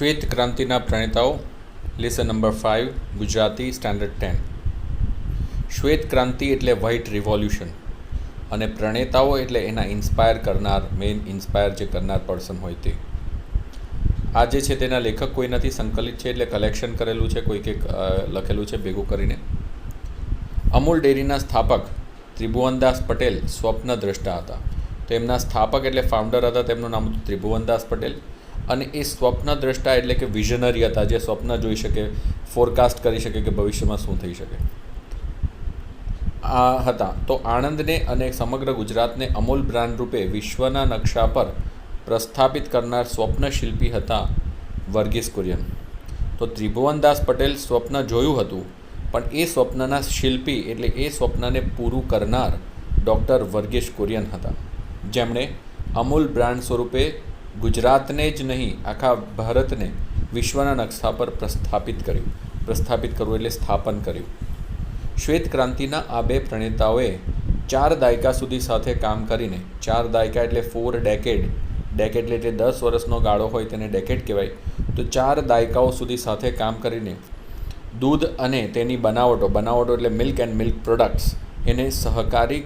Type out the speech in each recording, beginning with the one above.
શ્વેત ક્રાંતિના પ્રણેતાઓ lesson number 5 Gujarati standard 10. શ્વેત ક્રાંતિ એટલે white revolution અને પ્રણેતાઓ એટલે એના ઇન્સ્પાયર કરનાર, મેઇન ઇન્સ્પાયર જે કરનાર પર્સન હોય તે. આ જે છે તેના લેખક કોઈ નથી, સંકલિત છે એટલે કલેક્શન કરેલું છે, કોઈકે લખેલું છે ભેગું કરીને. અમૂલ ડેરીના સ્થાપક ત્રિભુવનદાસ પટેલ સ્વપ્નદ્રષ્ટા હતા. તો એમના સ્થાપક એટલે ફાઉન્ડર હતા, તેમનું નામ હતું ત્રિભુવનદાસ પટેલ. અને એ સ્વપ્નદ્રષ્ટા એટલે કે વિઝનરી હતા, જે સ્વપ્ન જોઈ શકે, ફોરકાસ્ટ કરી શકે કે ભવિષ્યમાં શું થઈ શકે આ હતા. તો આણંદને અને સમગ્ર ગુજરાતને અમૂલ બ્રાન્ડ રૂપે વિશ્વના નકશા પર પ્રસ્થાપિત કરનાર સ્વપ્નશિલ્પી હતા વર્ગીસ કુરિયન. તો ત્રિભુવનદાસ પટેલ સ્વપ્ન જોયું હતું, પણ એ સ્વપ્નના શિલ્પી એટલે એ સ્વપ્નને પૂરું કરનાર ડૉક્ટર વર્ગીસ કુરિયન હતા, જેમણે અમૂલ બ્રાન્ડ સ્વરૂપે ગુજરાતને જ નહીં આખા ભારતને વિશ્વના નકશા પર પ્રસ્થાપિત કર્યું. પ્રસ્થાપિત કરવું એટલે સ્થાપન કર્યું. શ્વેત ક્રાંતિના આ બે પ્રણેતાઓએ 4 દાયકા સુધી સાથે કામ કરીને, 4 દાયકા એટલે 4 ડેકેડ, ડેકેડ એટલે 10 વર્ષનો ગાળો હોય તેને ડેકેડ કહેવાય. તો 4 દાયકાઓ સુધી સાથે કામ કરીને દૂધ અને તેની બનાવટો એટલે મિલ્ક એન્ડ મિલ્ક પ્રોડક્ટ્સ, એને સહકારી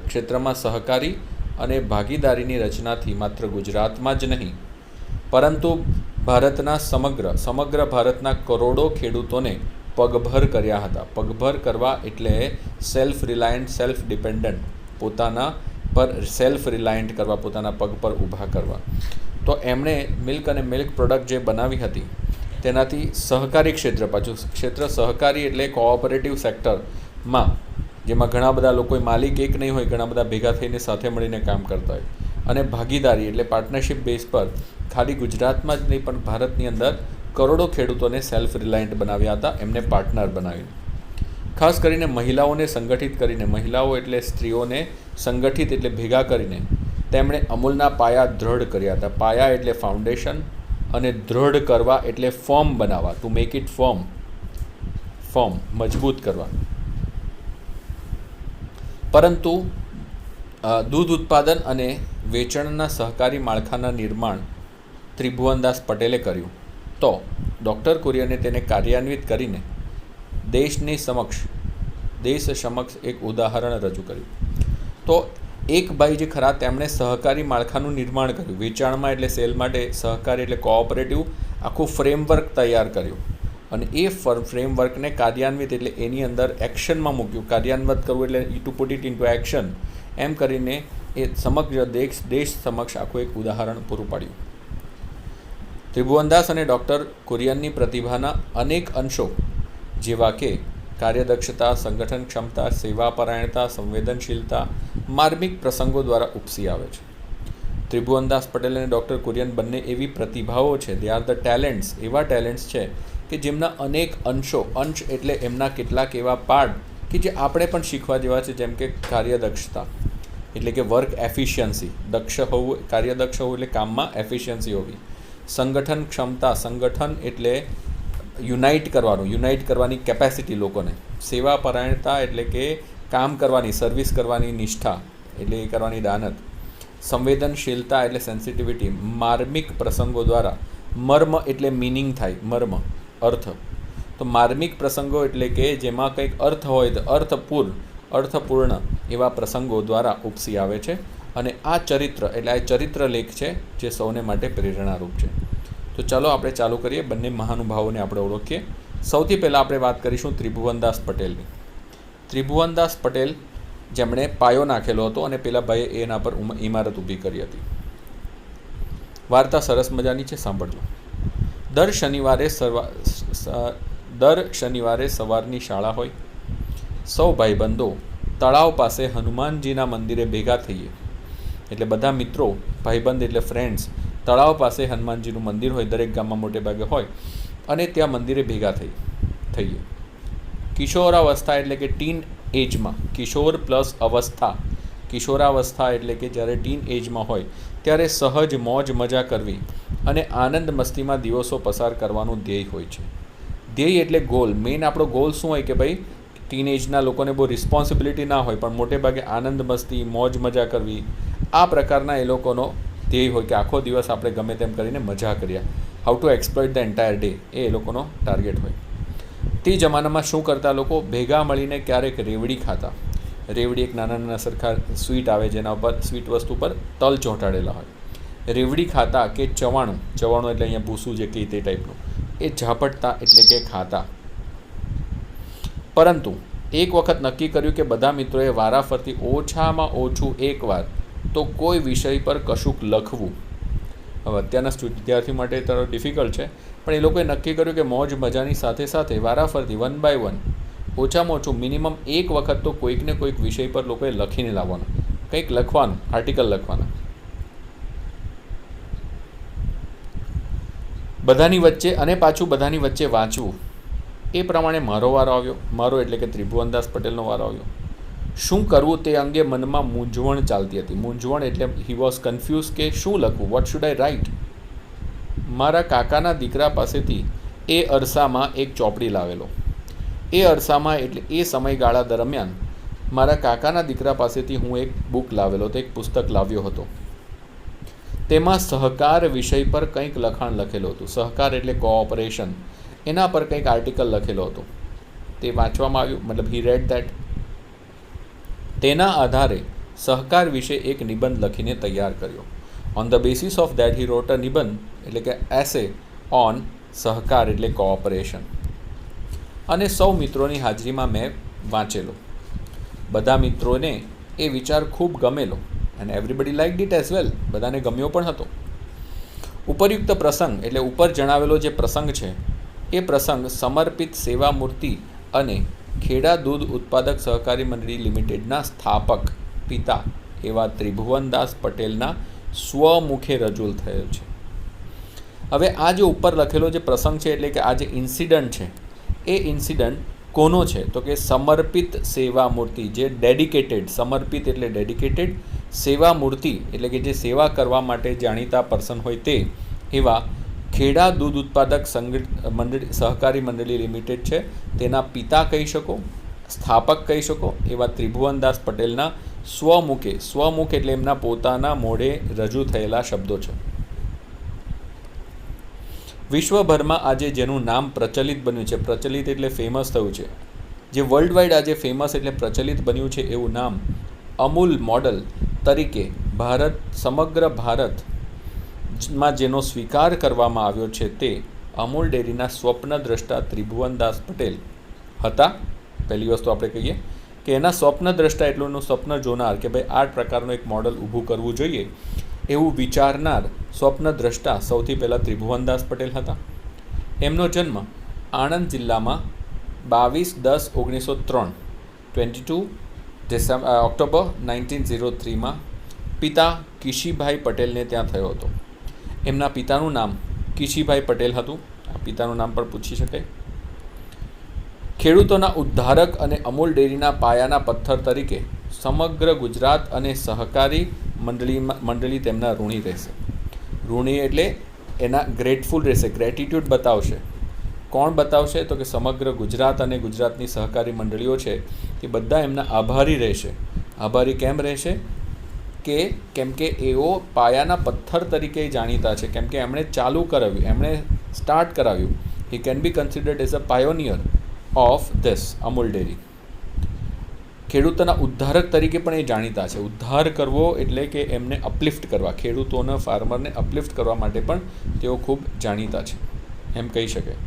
ક્ષેત્રમાં સહકારી અને ભાગીદારીની રચનાથી માત્ર ગુજરાતમાં જ નહીં પરંતુ ભારતના સમગ્ર ભારતના કરોડો ખેડૂતોને પગભર કર્યા હતા. પગભર કરવા એટલે સેલ્ફ રિલાયન્ટ, સેલ્ફ ડિપેન્ડન્ટ, પોતાના પર સેલ્ફ રિલાયન્ટ કરવા, પોતાના પગ પર ઊભા કરવા. તો એમણે મિલ્ક અને મિલ્ક પ્રોડક્ટ જે બનાવી હતી તેનાથી સહકારી ક્ષેત્ર સહકારી એટલે કોઓપરેટિવ સેક્ટરમાં, જેમાં ઘણા બધા લોકો માલિક એક નહીં હોય, ઘણા બધા ભેગા થઈને સાથે મળીને કામ કરતા હોય. અને ભાગીદારી એટલે પાર્ટનરશિપ બેઝ પર ખાલી ગુજરાતમાં જ નહીં પણ ભારતની અંદર કરોડો ખેડૂતોને સેલ્ફ રિલાયન્ટ બનાવ્યા હતા, એમને પાર્ટનર બનાવીને. ખાસ કરીને મહિલાઓને સંગઠિત કરીને, મહિલાઓ એટલે સ્ત્રીઓને સંગઠિત એટલે ભેગા કરીને તેમણે અમૂલના પાયા દૃઢ કર્યા હતા. પાયા એટલે ફાઉન્ડેશન અને દૃઢ કરવા એટલે ફોર્મ બનાવવા, ટુ મેક ઇટ ફોર્મ મજબૂત કરવા. પરંતુ દૂધ ઉત્પાદન અને વેચાણના સહકારી માળખાના નિર્માણ ત્રિભુવનદાસ પટેલે કર્યું. તો ડૉક્ટર કુરિયને તેને કાર્યાન્વિત કરીને દેશ સમક્ષ એક ઉદાહરણ રજૂ કર્યું. તો એક ભાઈ જે ખરા તેમણે સહકારી માળખાનું નિર્માણ કર્યું, વેચાણમાં એટલે સેલ માટે, સહકારી એટલે કોઓપરેટિવ આખું ફ્રેમવર્ક તૈયાર કર્યું. અને એ ફ્રેમવર્કને કાર્યાન્વિત એટલે એની અંદર એક્શનમાં મૂક્યું. કાર્યાન્વિત કરવું એટલે to put it into action, એમ કરીને એ સમગ્ર દેશ સમક્ષ આખું એક ઉદાહરણ પૂરું પાડ્યું. ત્રિભુવનદાસ અને ડૉક્ટર કુરિયનની પ્રતિભાના અનેક અંશો જેવા કે કાર્યદક્ષતા, સંગઠન ક્ષમતા, સેવાપરાયણતા, સંવેદનશીલતા માર્મિક પ્રસંગો દ્વારા ઉપસી આવે છે. ત્રિભુવનદાસ પટેલ અને ડૉક્ટર કુરિયન બંને એવી પ્રતિભાઓ છે, દે આર ધ ટેલેન્ટ્સ, એવા ટેલેન્ટ્સ છે કે જેમના અનેક અંશ એટલે એમના કેટલાક એવા પાર્ટ કે જે આપણે પણ શીખવા જેવા છે, જેમ કે કાર્યદક્ષતા એટલે કે વર્ક એફિશિયન્સી, કાર્યદક્ષ હોવું એટલે કામમાં એફિશિયન્સી હોવી. સંગઠન ક્ષમતા, સંગઠન એટલે યુનાઇટ કરવાની કેપેસિટી લોકોને. સેવાપરાયણતા એટલે કે કામ કરવાની, સર્વિસ કરવાની નિષ્ઠા એટલે એ કરવાની દાનત. સંવેદનશીલતા એટલે સેન્સિટિવિટી, માર્મિક પ્રસંગો દ્વારા, મર્મ એટલે મિનિંગ થાય, મર્મ અર્થ. તો માર્મિક પ્રસંગો એટલે કે જેમાં કંઈક અર્થ હોય તો અર્થપૂર્ણ એવા પ્રસંગો દ્વારા ઉપસી આવે છે. અને આ ચરિત્ર લેખ છે જે સૌને માટે પ્રેરણારૂપ છે. તો ચાલો આપણે ચાલુ કરીએ, બંને મહાનુભાવોને આપણે ઓળખીએ. સૌથી પહેલાં આપણે વાત કરીશું ત્રિભુવનદાસ પટેલની. ત્રિભુવનદાસ પટેલ જેમણે પાયો નાખેલો હતો અને પેલા ભાઈએ એના પર ઇમારત ઊભી કરી હતી. વાર્તા સરસ મજાની છે, સાંભળજો. દર શનિવારે સવારની શાળા હોય. સૌ ભાઈબંધો તળાવ પાસે હનુમાનજીના મંદિરે ભેગા થઈએ. એટલે બધા મિત્રો, ભાઈબંધ એટલે ફ્રેન્ડ્સ, તળાવ પાસે હનુમાનજીનું મંદિર હોય, દરેક ગામમાં મોટે ભાગે હોય, અને ત્યાં મંદિરે ભેગા થઈએ. કિશોરાવસ્થા એટલે કે ટીન એજમાં, કિશોર પ્લસ અવસ્થા, કિશોરાવસ્થા એટલે કે જ્યારે ટીન એજમાં હોય ત્યારે સહજ મોજ મજા કરવી અને આનંદ મસ્તીમાં દિવસો પસાર કરવાનું ધ્યેય હોય છે. ધ્યેય એટલે ગોલ. મેઇન આપણો ગોલ શું હોય કે ભાઈ ટીન એજના લોકોને બહુ રિસ્પોન્સિબિલિટી ના હોય, પણ મોટે ભાગે આનંદ મસ્તી, મોજ મજા કરવી, આ પ્રકારના એ લોકોનો ધ્યેય હોય કે આખો દિવસ આપણે ગમે તેમ કરીને મજા કર્યા. How to exploit the entire day, એ લોકોનો ટાર્ગેટ હોય. તે જમાનામાં શું કરતા લોકો? ભેગા મળીને ક્યારેક રેવડી ખાતા. રેવડી એક નાના નાના સરખા સ્વીટ આવે જેના ઉપર સ્વીટ વસ્તુ પર તલ ચોંટાડેલા હોય. રેવડી ખાતા કે ચવાણું એટલે અહીંયા ભૂસું જે કહે તે ટાઈપનું, એ ઝાપટતા એટલે કે ખાતા. પરંતુ એક વખત નક્કી કર્યું કે બધા મિત્રોએ વારાફરતી ઓછામાં ઓછું એકવાર તો કોઈ વિષય પર કશુંક લખવું. હવે અત્યારના વિદ્યાર્થી માટે તો ડિફિકલ્ટ છે, પણ એ લોકોએ નક્કી કર્યું કે મોજ મજાની સાથે સાથે વારાફરતી 1 by 1 ઓછામાં ઓછું મિનિમમ એક વખત તો કોઈકને કોઈક વિષય પર લોકોએ લખીને લાવવાનું, કંઈક લખવાનું, આર્ટિકલ લખવાના. બધાની વચ્ચે અને પાછું બધાની વચ્ચે વાંચવું. એ પ્રમાણે મારો વારો આવ્યો. મારો એટલે કે ત્રિભુવનદાસ પટેલનો વારો આવ્યો. શું કરવું તે અંગે મનમાં મૂંઝવણ ચાલતી હતી. મૂંઝવણ એટલે હી વોઝ કન્ફ્યુઝ કે શું લખવું, વોટ શુડ આઈ રાઇટ. મારા કાકાના દીકરા પાસેથી એ અરસામાં એક ચોપડી લાવેલો. એ અરસામાં એટલે એ સમયગાળા દરમિયાન મારા કાકાના દીકરા પાસેથી હું એક બુક લાવેલો હતો, એક પુસ્તક લાવ્યો હતો. તેમાં સહકાર વિષય પર કંઈક લખાણ લખેલું હતું. સહકાર એટલે કોઓપરેશન, એના પર કંઈક આર્ટિકલ લખેલો હતો. તે વાંચવામાં આવ્યું, મતલબ હી રેડ ધેટ. તેના આધારે સહકાર વિશે એક નિબંધ લખીને તૈયાર કર્યો. On the basis of that he wrote a નિબંધ એટલે કે એસે ઓન સહકાર એટલે કોઓપરેશન. અને સૌ મિત્રોની હાજરીમાં મેં વાંચેલો. બધા મિત્રોને એ વિચાર ખૂબ ગમેલો. And everybody liked it as well. બધાને ગમ્યો પણ હતો. ઉપરયુક્ત પ્રસંગ એટલે ઉપર જણાવેલો જે પ્રસંગ છે એ પ્રસંગ સમર્પિત સેવા મૂર્તિ અને ખેડા દૂધ ઉત્પાદક સહકારી મંડળી લિમિટેડના સ્થાપક પિતા એવા ત્રિભુવનદાસ પટેલના સ્વમુખે રજૂ થયેલ છે. હવે આ જે ઉપર લખેલો જે પ્રસંગ છે એટલે કે આ જે ઇન્સિડન્ટ છે એ ઇન્સિડન્ટ કોનો છે? તો કે સમર્પિત સેવા મૂર્તિ, જે ડેડિકેટેડ, સમર્પિત એટલે ડેડિકેટેડ, સેવા મૂર્તિ એટલે કે જે સેવા કરવા માટે જાણીતા પર્સન હોય તે એવા ખેડા દૂધ ઉત્પાદક સહકારી મંડળી લિમિટેડ છે તેના પિતા કહી શકો, સ્થાપક કહી શકો એવા ત્રિભુવનદાસ પટેલના સ્વમુખે, સ્વમુખ એટલે એમના પોતાના મોઢે રજૂ થયેલા શબ્દો છે. વિશ્વભરમાં આજે જેનું નામ પ્રચલિત બન્યું છે, પ્રચલિત એટલે ફેમસ થયું છે, જે વર્લ્ડ વાઇડ આજે ફેમસ એટલે પ્રચલિત બન્યું છે એવું નામ અમૂલ મોડલ તરીકે સમગ્ર ભારતમાં જેનો સ્વીકાર કરવામાં આવ્યો છે તે અમૂલ ડેરીના સ્વપ્નદ્રષ્ટા ત્રિભુવનદાસ પટેલ હતા. પહેલી વસ્તુ આપણે કહીએ કે એના સ્વપ્નદ્રષ્ટા એટલુંનું સ્વપ્ન જોનાર કે ભાઈ આ પ્રકારનું એક મોડલ ઊભું કરવું જોઈએ એવું વિચારનાર સ્વપ્નદ્રષ્ટા સૌથી પહેલાં ત્રિભુવનદાસ પટેલ હતા. એમનો જન્મ આણંદ જિલ્લામાં 22/10/1903 22 ઓક્ટોબર 1903 પિતા કિશીભાઈ પટેલને ત્યાં થયો હતો. એમના પિતાનું નામ કિશીભાઈ પટેલ હતું. આ પિતાનું નામ પણ પૂછી શકાય. ખેડૂતોના ઉદ્ધારક અને અમૂલ ડેરીના પાયાના પથ્થર તરીકે સમગ્ર ગુજરાત અને સહકારી મંડળી તેમના ઋણી રહેશે. ઋણી એટલે એના ગ્રેટફુલ રહેશે, ગ્રેટિટ્યૂડ બતાવશે. કોણ બતાવશે? તો કે સમગ્ર ગુજરાત અને ગુજરાતની સહકારી મંડળીઓ છે એ બધા એમના આભારી રહેશે. આભારી કેમ રહેશે? કેમ કે એઓ પાયાના પથ્થર તરીકે જાણીતા છે, કેમ કે એમણે ચાલુ કરાવ્યું, એમણે સ્ટાર્ટ કરાવ્યું. He can be considered as a pioneer of this Amul dairy. ખેડૂતોના ઉદ્ધારક તરીકે પણ એ જાણીતા છે. ઉદ્ધાર કરવો એટલે કે એમને અપલિફ્ટ કરવા, ખેડૂતોના ફાર્મરને અપલિફ્ટ કરવા માટે પણ તેઓ ખૂબ જાણીતા છે એમ કહી શકાય.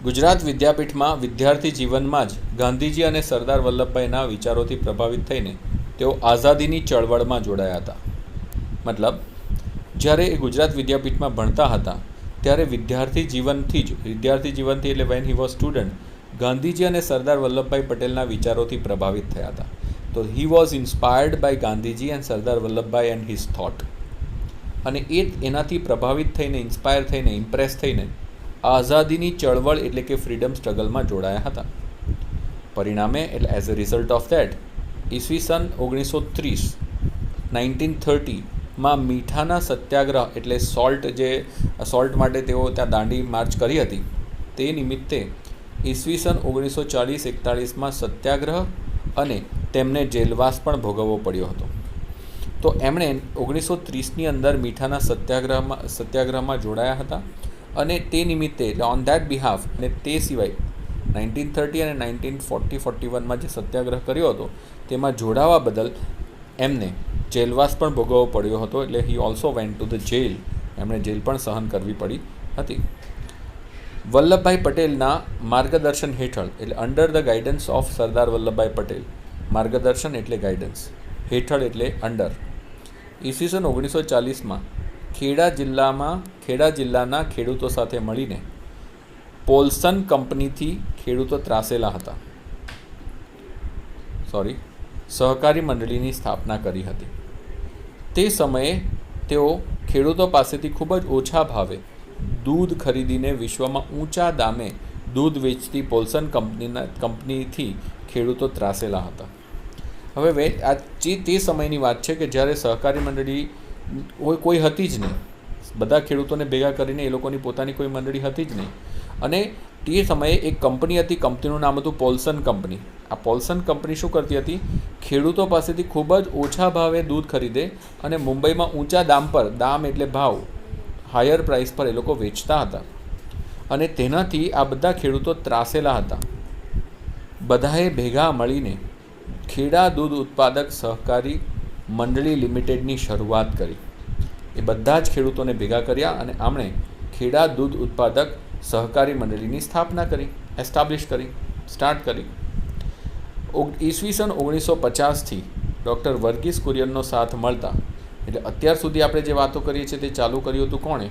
ગુજરાત વિદ્યાપીઠમાં વિદ્યાર્થી જીવનમાં જ ગાંધીજી અને સરદાર વલ્લભભાઈના વિચારોથી પ્રભાવિત થઈને તેઓ આઝાદીની ચળવળમાં જોડાયા હતા. મતલબ જ્યારે એ ગુજરાત વિદ્યાપીઠમાં ભણતા હતા ત્યારે વિદ્યાર્થી જીવનથી એટલે when he was student, Gandhiji અને સરદાર વલ્લભભાઈ પટેલના વિચારોથી પ્રભાવિત થયા હતા. તો he was inspired by Gandhiji and Sardar Vallabhbhai and his thought. અને એનાથી પ્રભાવિત થઈને, ઇન્સ્પાયર થઈને, ઇમ્પ્રેસ થઈને આઝાદીની ચળવળ એટલે કે ફ્રીડમ સ્ટ્રગલમાં જોડાયા હતા. પરિણામે એટલે as a result of that ઈસવીસન 1930 મીઠાના સત્યાગ્રહ એટલે સોલ્ટ માટે તેઓ ત્યાં દાંડી માર્ચ કરી હતી. તે નિમિત્તે ઈસવીસન 1940-41 સત્યાગ્રહ અને તેમને જેલવાસ પણ ભોગવવો પડ્યો હતો. તો એમણે 1930ની અંદર મીઠાના સત્યાગ્રહમાં જોડાયા હતા અને તે નિમિત્તે એટલે ઓન ધેટ બિહાફ અને તે સિવાય 1930 અને 1941માં જે સત્યાગ્રહ કર્યો હતો તેમાં જોડાવા બદલ એમને જેલવાસ પણ ભોગવવો પડ્યો હતો. એટલે he also went to the jail. એમણે જેલ પણ સહન કરવી પડી હતી. વલ્લભભાઈ પટેલના માર્ગદર્શન હેઠળ એટલે under the guidance of Sardar Vallabhbhai Patel, માર્ગદર્શન એટલે ગાઈડન્સ, હેઠળ એટલે અંડર, ઈસવીસન 1940માં ખેડા જિલ્લાના ખેડૂતો સાથે મળીને પોલ્સન કંપનીથી ખેડૂતો ત્રાસેલા હતા સહકારી મંડળીની સ્થાપના કરી હતી. તે સમયે તેઓ ખેડૂતો પાસેથી ખૂબ જ ઓછા ભાવે દૂધ ખરીદીને વિશ્વમાં ઊંચા દામે દૂધ વેચતી પોલ્સન કંપનીથી ખેડૂતો ત્રાસેલા હતા. હવે આ તે સમયની વાત છે કે જ્યારે સહકારી મંડળી કોઈ હતી જ નહીં. બધા ખેડૂતોને ભેગા કરીને એ લોકોની પોતાની કોઈ મંડળી હતી જ નહીં. અને તે સમયે એક કંપની હતી, કંપનીનું નામ હતું પોલ્સન કંપની. આ પોલ્સન કંપની શું કરતી હતી? ખેડૂતો પાસેથી ખૂબ જ ઓછા ભાવે દૂધ ખરીદે અને મુંબઈમાં ઊંચા દામ એટલે ભાવ, હાયર પ્રાઇસ પર એ લોકો વેચતા હતા અને તેનાથી આ બધા ખેડૂતો ત્રાસેલા હતા. બધાએ ભેગા મળીને ખેડા દૂધ ઉત્પાદક સહકારી મંડળી લિમિટેડની શરૂઆત કરી. એ બધા જ ખેડૂતોને ભેગા કર્યા અને આમણે ખેડા દૂધ ઉત્પાદક સહકારી મંડળીની સ્થાપના કરી, સ્ટાર્ટ કરી. ઈસવીસન 1950થી ડૉક્ટર વર્ગીસ કુરિયનનો સાથ મળતા, એટલે અત્યાર સુધી આપણે જે વાતો કરીએ છીએ તે ચાલુ કર્યું હતું કોણે?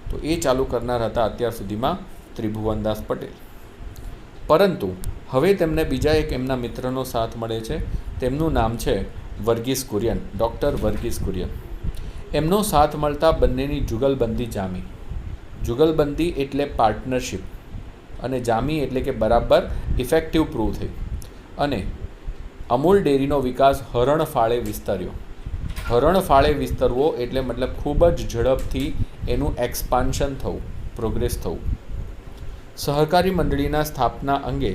તો એ ચાલુ કરનાર હતા અત્યાર સુધીમાં ત્રિભુવનદાસ પટેલ. પરંતુ હવે તેમને બીજા એક એમના મિત્રનો સાથ મળે છે. તેમનું નામ છે વર્ગીસ કુરિયન, ડૉક્ટર વર્ગીસ કુરિયન. એમનો સાથ મળતા બંનેની જુગલબંધી જામી. જુગલબંધી એટલે પાર્ટનરશિપ અને જામી એટલે કે બરાબર ઇફેક્ટિવ પ્રૂવ થઈ અને અમૂલ ડેરીનો વિકાસ હરણફાળે વિસ્તર્યો. હરણફાળે વિસ્તરવો એટલે મતલબ ખૂબ જ ઝડપથી એનું એક્સપાન્શન થવું, પ્રોગ્રેસ થવું. સહકારી મંડળીના સ્થાપના અંગે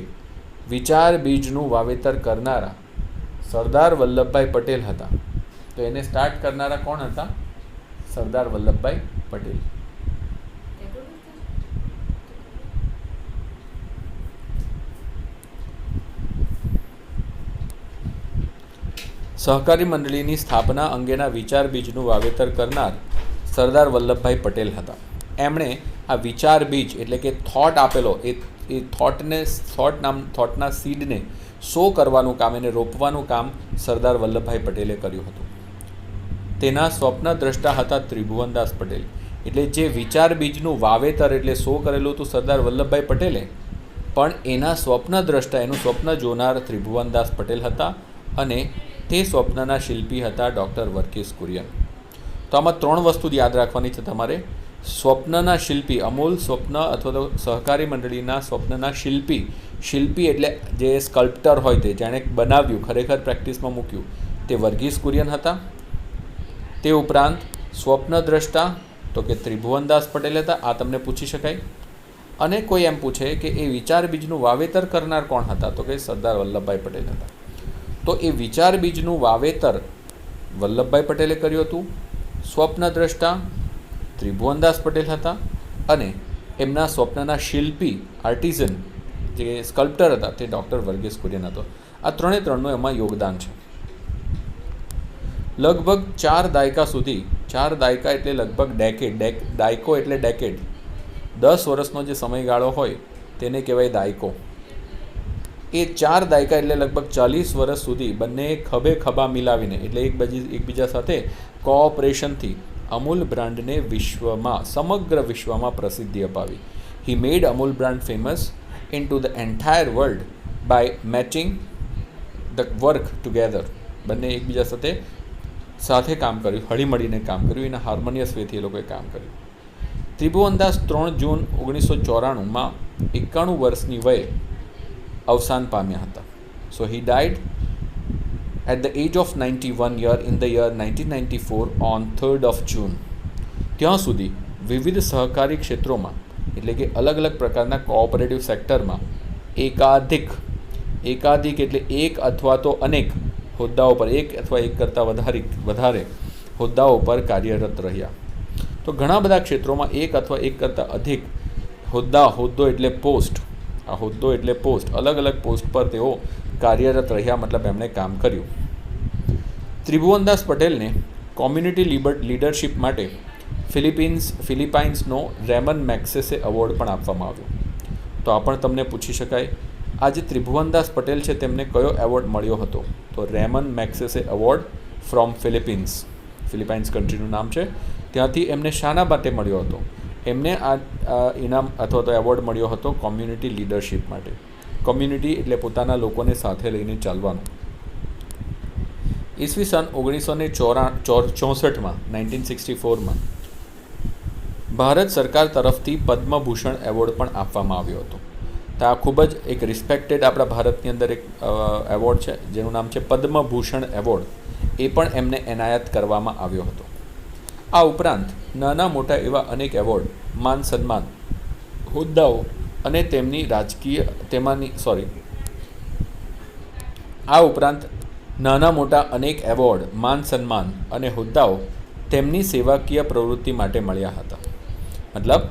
વિચાર બીજનું વાવેતર કરનારા સરદાર વલ્લભભાઈ પટેલ હતા. તો એને સ્ટાર્ટ કરનારા કોણ હતા? સરદાર વલ્લભભાઈ પટેલ. સહકારી મંડળીની સ્થાપના અંગેના વિચાર બીજનું વાવેતર કરનાર સરદાર વલ્લભભાઈ પટેલ હતા. એમણે આ વિચાર બીજ એટલે કે થોટ આપેલો, એ થોટના સીડને સો કરવાનું કામ, એને રોપવાનું કામ સરદાર વલ્લભભાઈ પટેલે કર્યું હતું. તેના સ્વપ્નદ્રષ્ટા હતા ત્રિભુવનદાસ પટેલ. એટલે જે વિચાર બીજનું વાવેતર એટલે સો કરેલું હતું સરદાર વલ્લભભાઈ પટેલે, પણ એના સ્વપ્નદ્રષ્ટા, એનું સ્વપ્ન જોનાર ત્રિભુવનદાસ પટેલ હતા અને તે સ્વપ્નના શિલ્પી હતા ડૉક્ટર વર્ગીસ કુરિયન. તો આમાં 3 વસ્તુ યાદ રાખવાની છે તમારે. સ્વપ્નના શિલ્પી, અમૂલ સ્વપ્ન અથવા તો સહકારી મંડળીના સ્વપ્નના શિલ્પી એટલે જે સ્કલ્પ્ટર હોય, તે જેણે બનાવ્યું, ખરેખર પ્રેક્ટિસમાં મૂક્યું, તે વર્ગીસ કુરિયન હતા. તે ઉપરાંત સ્વપ્નદ્રષ્ટા તો કે ત્રિભુવનદાસ પટેલ હતા. આ તમને પૂછી શકાય. અને કોઈ એમ પૂછે કે એ વિચાર બીજનું વાવેતર કરનાર કોણ હતા? તો કે સરદાર વલ્લભભાઈ પટેલ હતા. તો એ વિચાર બીજનું વાવેતર વલ્લભભાઈ પટેલે કર્યું હતું. સ્વપ્નદ્રષ્ટા ત્રિભુવનદાસ પટેલ હતા અને એમના સ્વપ્નના શિલ્પી, આર્ટિઝન, જે સ્કલ્પ્ટર હતા, તે ડૉક્ટર વર્ગીસ કુરિયન હતો. આ ત્રણનું એમાં યોગદાન છે. લગભગ 4 દાયકા સુધી, 4 દાયકા એટલે લગભગ દાયકો એટલે ડેકેડ, 10 વર્ષનો જે સમયગાળો હોય તેને કહેવાય દાયકો. એ 4 દાયકા એટલે લગભગ 40 વર્ષ સુધી બંને ખભે ખભા મિલાવીને એટલે એકબીજા સાથે કોઓપરેશનથી અમૂલ બ્રાન્ડને સમગ્ર વિશ્વમાં પ્રસિદ્ધિ અપાવી. He made Amul brand famous in to the entire world by matching the work together. બંને એકબીજા સાથે કામ કર્યું, હળીમળીને કામ કર્યું, એના હાર્મોનિયસ વેથી એ લોકોએ કામ કર્યું. ત્રિભુવનદાસ 3 જૂન 1994માં 91 વર્ષની વયે અવસાન પામ્યા હતા. સો હી died at the age of 91 year in the year 1994 on 3rd of June. ત્યાં સુધી વિવિધ સહકારી ક્ષેત્રોમાં એટલે કે અલગ અલગ પ્રકારના કોઓપરેટિવ સેક્ટરમાં એકાધિક એટલે એક અથવા તો અનેક હોદ્દાઓ પર એક અથવા એક કરતાં વધારે હોદ્દાઓ પર કાર્યરત રહ્યા. તો ઘણા બધા ક્ષેત્રોમાં એક અથવા એક કરતાં અધિક હોદ્દો એટલે પોસ્ટ, આ હોદ્દો એટલે પોસ્ટ, અલગ અલગ પોસ્ટ પર તેઓ કાર્યરત રહ્યા, મતલબ એમણે કામ કર્યું. ત્રિભુવનદાસ પટેલને કોમ્યુનિટી લીડરશિપ માટે ફિલિપાઇન્સનો રેમન મેગ્સેસે એવોર્ડ પણ આપવામાં આવ્યો. તો આ પણ તમને પૂછી શકાય, આ જે ત્રિભુવનદાસ પટેલ છે તેમને કયો એવોર્ડ મળ્યો હતો? તો Ramon Magsaysay award from Philippines કન્ટ્રીનું નામ છે, ત્યાંથી એમને શાના માટે મળ્યો હતો? એમને આ ઇનામ અથવા તો એવોર્ડ મળ્યો હતો કોમ્યુનિટી લીડરશિપ માટે. કોમ્યુનિટી એટલે પોતાના લોકોને સાથે લઈને ચાલવાનું. ઈસવીસન 1964માં 1964માં ભારત સરકાર તરફથી પદ્મભૂષણ એવોર્ડ પણ આપવામાં આવ્યો હતો. તો આ ખૂબ જ એક રિસ્પેક્ટેડ આપણા ભારતની અંદર એક એવોર્ડ છે જેનું નામ છે પદ્મભૂષણ એવોર્ડ. એ પણ એમને એનાયત કરવામાં આવ્યો હતો. આ ઉપરાંત નાના મોટા એવા અનેક એવોર્ડ, માન સન્માન, હોદ્દાઓ અને તેમની આ ઉપરાંત નાના મોટા અનેક એવોર્ડ, માન સન્માન અને હોદ્દાઓ તેમની સેવાકીય પ્રવૃત્તિ માટે મળ્યા હતા. મતલબ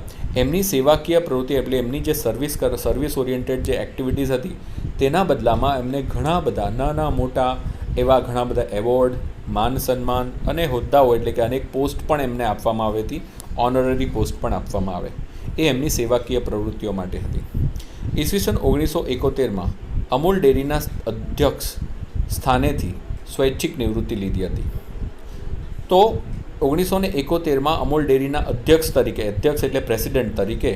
એમની સેવાકીય પ્રવૃત્તિ એટલે એમની જે સર્વિસ ઓરિએન્ટેડ જે એક્ટિવિટીઝ હતી તેના બદલામાં એમને ઘણા બધા નાના મોટા એવા ઘણા બધા એવોર્ડ, માન સન્માન અને હોદ્દાઓ એટલે કે અનેક પોસ્ટ પણ એમને આપવામાં આવી હતી, ઓનરરી પોસ્ટ પણ આપવામાં આવે. એ એમની સેવાકીય પ્રવૃત્તિઓ માટે હતી. ઈસવીસન 1971માં અમૂલ ડેરીના અધ્યક્ષ સ્થાનેથી સ્વૈચ્છિક નિવૃત્તિ લીધી હતી. તો 1971માં અમૂલ ડેરીના અધ્યક્ષ એટલે પ્રેસિડેન્ટ તરીકે,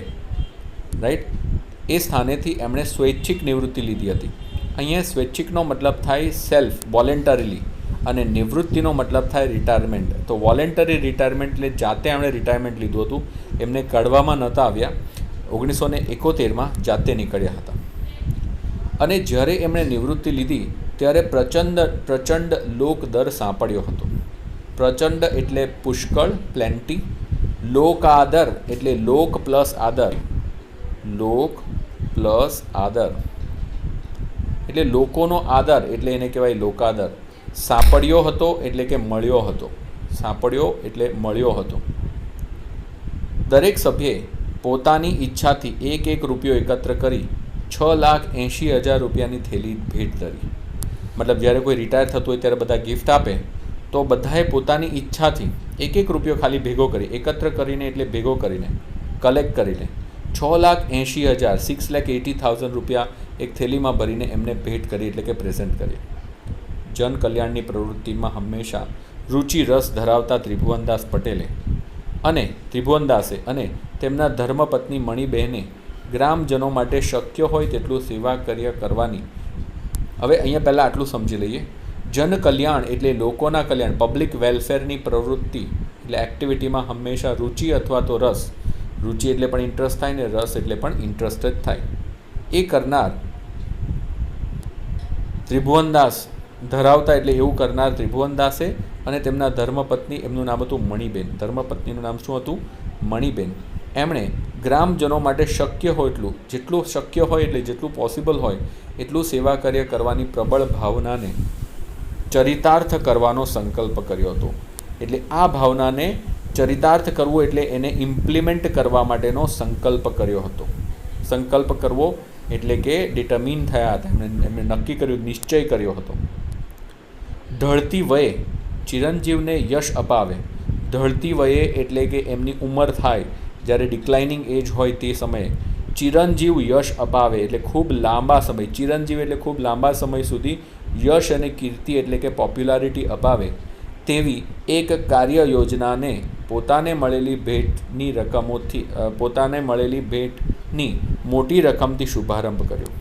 રાઈટ, એ સ્થાનેથી એમણે સ્વૈચ્છિક નિવૃત્તિ લીધી હતી. અહીંયા સ્વૈચ્છિકનો મતલબ થાય સેલ્ફ, વોલેન્ટરીલી, અને નિવૃત્તિનો મતલબ થાય રિટાયરમેન્ટ. તો વોલેન્ટરી રિટાયરમેન્ટ એટલે જાતે એમણે રિટાયરમેન્ટ લીધું હતું, એમને કાઢવામાં નહોતા આવ્યા. 1971માં જાતે નીકળ્યા હતા. અને જ્યારે એમણે નિવૃત્તિ લીધી ત્યારે પ્રચંડ લોક દર સાંપડ્યો હતો. પ્રચંડ એટલે પુષ્કળ, પ્લેન્ટી. લોકાદર એટલે લોક પ્લસ આદર, એટલે લોકોનો આદર એટલે એને કહેવાય લોકાદર. સાંપડ્યો હતો એટલે કે મળ્યો હતો. દરેક સભ્યે પોતાની ઈચ્છાથી એક રૂપિયો એકત્ર કરી 6,80,000 રૂપિયાની થેલી ભેટ ધરી. મતલબ જ્યારે કોઈ રિટાયર થતું હોય ત્યારે બધા ગિફ્ટ આપે, તો બધાએ પોતાની ઈચ્છાથી એક રૂપિયો ખાલી એકત્ર કરીને એટલે ભેગો કરીને કલેક્ટ કરીને 6,80,000 6,80,000 રૂપિયા એક થેલીમાં ભરીને એમને ભેટ કરી એટલે કે પ્રેઝન્ટ કરી. જન કલ્યાણની પ્રવૃત્તિમાં હંમેશા રુચિ રસ ધરાવતા ત્રિભુવનદાસે અને તેમના ધર્મપત્ની મણિબહેને ગ્રામજનો માટે શક્ય હોય તેટલું સેવા કાર્ય કરવાની. હવે અહીંયા પહેલાં આટલું સમજી લઈએ. જન કલ્યાણ એટલે લોકોના કલ્યાણ, પબ્લિક વેલફેરની પ્રવૃત્તિ એટલે એક્ટિવિટીમાં હંમેશા રુચિ અથવા તો રસ, રુચિ એટલે પણ ઇન્ટરેસ્ટ થાય ને રસ એટલે પણ ઇન્ટરેસ્ટ જ થાય, એ કરનાર ત્રિભુવનદાસ ધરાવતા એટલે એવું કરનાર ત્રિભુવનદાસે અને તેમના ધર્મપત્ની, એમનું નામ હતું મણિબેન. ધર્મપત્નીનું નામ શું હતું? મણિબેન. એમણે ગ્રામજનો માટે જેટલું શક્ય હોય એટલે જેટલું પોસિબલ હોય એટલું સેવા કાર્ય કરવાની પ્રબળ ભાવનાને ચરિતાર્થ કરવાનો સંકલ્પ કર્યો હતો. એટલે આ ભાવનાને ચરિતાર્થ કરવો એટલે એને ઇમ્પ્લિમેન્ટ કરવા માટેનો સંકલ્પ કર્યો હતો. સંકલ્પ કરવો એટલે કે ડિટર્મિન થયા હતા, એમણે નક્કી કર્યું, નિશ્ચય કર્યો હતો. ઢળતી વયે ચિરંજીવને યશ અપાવે. ઢળતી વયે એટલે કે એમની ઉંમર થાય, જ્યારે ડિક્લાઇનિંગ એજ હોય તે સમયે ચિરંજીવ યશ અપાવે એટલે ખૂબ લાંબા સમય, ચિરંજીવ એટલે ખૂબ લાંબા સમય સુધી યશ અને કીર્તિ એટલે કે પોપ્યુલારિટી અપાવે તેવી એક કાર્ય યોજનાને પોતાને મળેલી ભેટની મોટી રકમથી શુભારંભ કર્યો.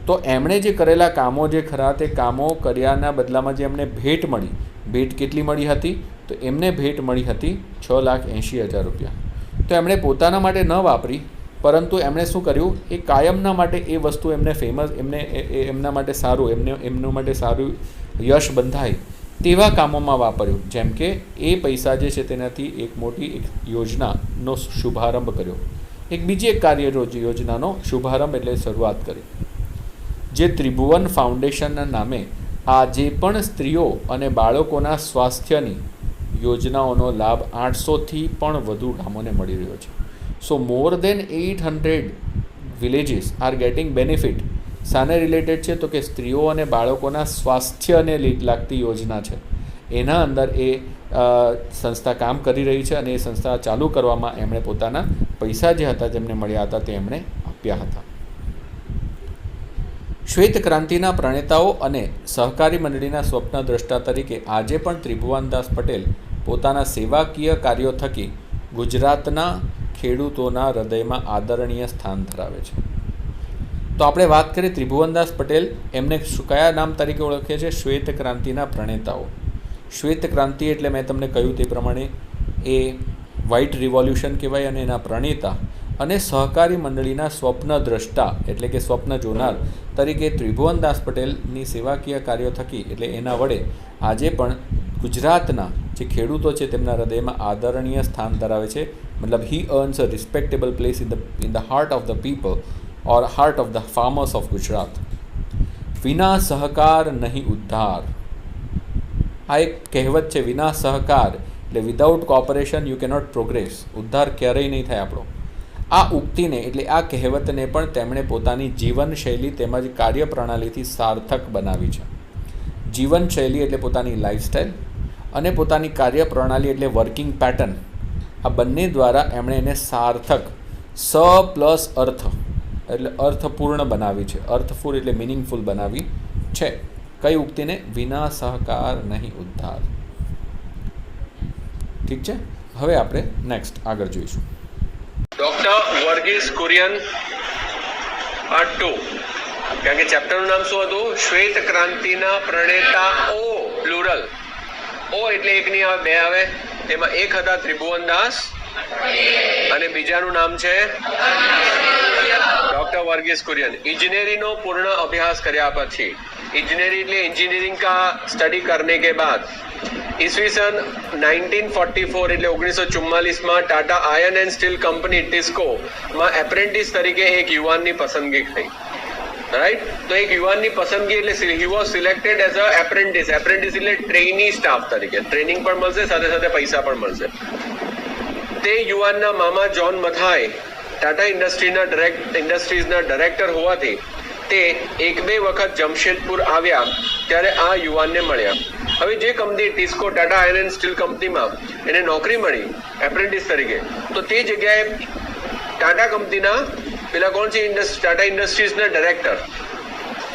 તો એમણે જે કરેલા કામો જે ખરા તે કામો કર્યાના બદલામાં જે એમને ભેટ મળી, ભેટ કેટલી મળી હતી? તો એમને ભેટ મળી હતી 6,80,000 રૂપિયા. તો એમણે પોતાના માટે ન વાપરી, પરંતુ એમણે શું કર્યું, એ કાયમના માટે એ વસ્તુ એમને એમના માટે એમના માટે સારું યશ બંધાય તેવા કામોમાં વાપર્યું. જેમ કે એ પૈસા જે છે તેનાથી એક મોટી યોજનાનો શુભારંભ કર્યો, બીજી એક કાર્ય યોજનાનો શુભારંભ એટલે શરૂઆત કરી, જે ત્રિભુવન ફાઉન્ડેશનના નામે આજે પણ સ્ત્રીઓ અને બાળકોના સ્વાસ્થ્યની યોજનાઓનો લાભ 800થી પણ વધુ ગામોને મળી રહ્યો છે. So more than 800 villages are getting benefit. શાને રિલેટેડ છે? તો કે સ્ત્રીઓ અને બાળકોના સ્વાસ્થ્યને લાગતી યોજના છે, એના અંદર એ સંસ્થા કામ કરી રહી છે અને એ સંસ્થા ચાલુ કરવામાં એમણે પોતાના પૈસા જે હતા જેમને મળ્યા હતા તે એમણે આપ્યા હતા. શ્વેત ક્રાંતિના પ્રણેતાઓ અને સહકારી મંડળીના સ્વપ્નદ્રષ્ટા તરીકે આજે પણ ત્રિભુવનદાસ પટેલ પોતાના સેવાકીય કાર્યો થકી ગુજરાતના ખેડૂતોના હૃદયમાં આદરણીય સ્થાન ધરાવે છે. તો આપણે વાત કરીએ ત્રિભુવનદાસ પટેલ, એમને કયા નામ તરીકે ઓળખે છે? શ્વેત ક્રાંતિના પ્રણેતાઓ. શ્વેત ક્રાંતિ એટલે મેં તમને કહ્યું તે પ્રમાણે એ વ્હાઇટ રિવોલ્યુશન કહેવાય, અને એના પ્રણેતા અને સહકારી મંડળીના સ્વપ્નદ્રષ્ટા એટલે કે સ્વપ્ન જોનાર તરીકે ત્રિભુવનદાસ પટેલની સેવાકીય કાર્યો થકી એટલે એના વડે આજે પણ ગુજરાતના જે ખેડૂતો છે તેમના હૃદયમાં આદરણીય સ્થાન ધરાવે છે. મતલબ he earns a respectable place in the heart of the people or heart of the farmers of Gujarat. વિના સહકાર નહીં ઉદ્ધાર. આ એક કહેવત છે, વિના સહકાર એટલે without cooperation you cannot progress. ઉદ્ધાર ક્યારેય નહીં થાય આપણો. આ ઉક્તિને એટલે આ કહેવતને પણ તેમણે પોતાની જીવનશૈલી તેમજ કાર્યપ્રણાલીથી સાર્થક બનાવી છે. જીવનશૈલી એટલે પોતાની લાઈફસ્ટાઈલ અને પોતાની કાર્યપ્રણાલી એટલે વર્કિંગ પેટર્ન, આ બંને દ્વારા એમણે એને સાર્થક પ્લસ અર્થ એટલે અર્થપૂર્ણ બનાવી છે. અર્થફુલ એટલે મિનિંગફુલ બનાવી છે. કઈ ઉક્તિને? વિના સહકાર નહીં ઉદ્ધાર. ઠીક છે, હવે આપણે નેક્સ્ટ આગળ જોઈશું. Doctor Verghese Kurian part 2. કારણ કે ચેપ્ટરનું નામ શું હતું? શ્વેત ક્રાંતિના પ્રણેતાઓ, પ્લુરલ. ઓ એટલે એક નહીં આવે, બે આવે. તેમાં એક હતા ત્રિભુવનદાસ અને બીજાનું નામ છે ડોક્ટર વર્ગીસ કુરિયન. ઇજનેરીનો પૂર્ણ અભ્યાસ કર્યા પછી, इंजीनियरिंग એટલે इंजीनियरिंग का स्टडी करने के बाद ईस्वीसन 1944 એટલે 1944 માં Tata iron and steel company TISCO માં એપ્રેન્ટિસ તરીકે એક યુવાનની પસંદગી થઈ. રાઈટ? તો એક યુવાનની પસંદગી એટલે he was selected as a apprentice. Apprentice એટલે ટ્રેની સ્ટાફ તરીકે. ટ્રેનિંગ પણ મળશે, સાથે સાથે પૈસા પણ મળશે. તે યુવાનના મામા જોન મથાઈ ટાટા ઇન્ડસ્ટ્રીઝના ડાયરેક્ટર હોવાથી તે એક બે વખત જમશેદપુર આવ્યા ત્યારે આ યુવાનને મળ્યા. હવે જે company TISCO Tata iron and steel કંપનીમાં એને નોકરી મળી એપ્રેન્ટિસ તરીકે, તો તે જગ્યાએ ટાટા કંપનીના પેલા કોણ છે, ટાટા ઇન્ડસ્ટ્રીઝના ડાયરેક્ટર,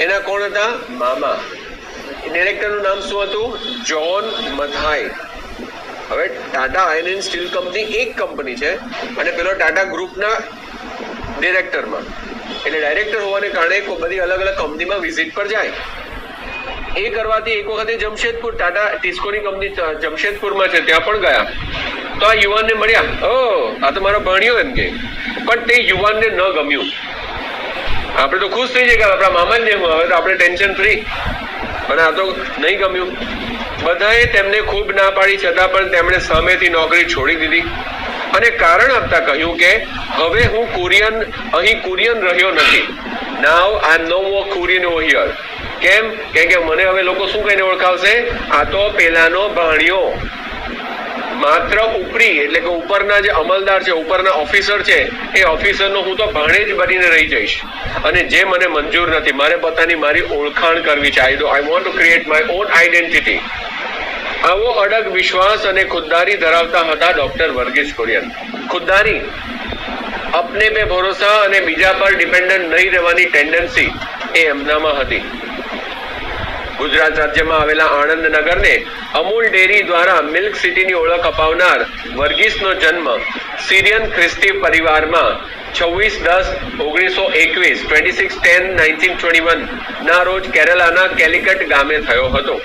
એના કોણ હતા? મામા. ડાયરેક્ટરનું નામ શું હતું? જોન મથાઈ. હવે Tata iron and steel company એક કંપની છે અને પેલો ટાટા ગ્રુપના ડિરેક્ટરમાં, એટલે ડાયરેક્ટર હોવાને કારણે બધી અલગ અલગ કંપનીમાં વિઝિટ પર જાય. એ કરવાથી એક વખતે જમશેદપુર ટાટા ટિસ્કોની કંપની જમશેદપુરમાં છે ત્યાં પણ ગયા. તો આ યુવાનને મળ્યા. ઓ આ તો મારો ભણ્યો એમ કે, પણ તે યુવાનને ન ગમ્યું. આપણે તો ખુશ થઈ જાય કે આપણા મામા જ ને હું, હવે તો આપણે ટેન્શન ફ્રી, પણ આ તો નહીં ગમ્યું. બધાએ તેમને ખૂબ ના પાડી છતાં પણ તેમણે સામેથી નોકરી છોડી દીધી અને કારણ આપતા કહ્યું કે હવે હું અહીં કુરિયન રહ્યો નથી. નાવ આઈ એમ નો મોર કુરિયન ઓવર હિયર. કેમ? કેમ કે મને હવે લોકો શું કહીને ઓળખાવશે? આ તો પેલાનો ભાણિયો. માત્ર ઉપરી એટલે કે ઉપરના જે અમલદાર છે, ઉપરના ઓફિસર છે, એ ઓફિસરનો હું તો ભાણેજ બનીને રહી જઈશ અને જે મને મંજૂર નથી. મારે પોતાની મારી ઓળખાણ કરવી છે. I want to create my own identity. આવો અડગ વિશ્વાસ અને ખુદદારી ધરાવતા હતા ડોક્ટર વર્ગીસ કુરિયન. ખુદદારી, અપને પે ભરોસા અને બીજા પર ડિપેન્ડન્ટ નહીં રહેવાની ટેન્ડન્સી એ એમનામાં હતી. ગુજરાત રાજ્યમાં આવેલા આણંદ નગરને અમૂલ ડેરી દ્વારા મિલ્ક સિટીની ઓળખ અપાવનાર વર્ગીસનો જન્મ સિરિયન ખ્રિસ્તી પરિવારમાં 26/10/1921 ના રોજ કેરલાના કેલિકટ ગામે થયો હતો.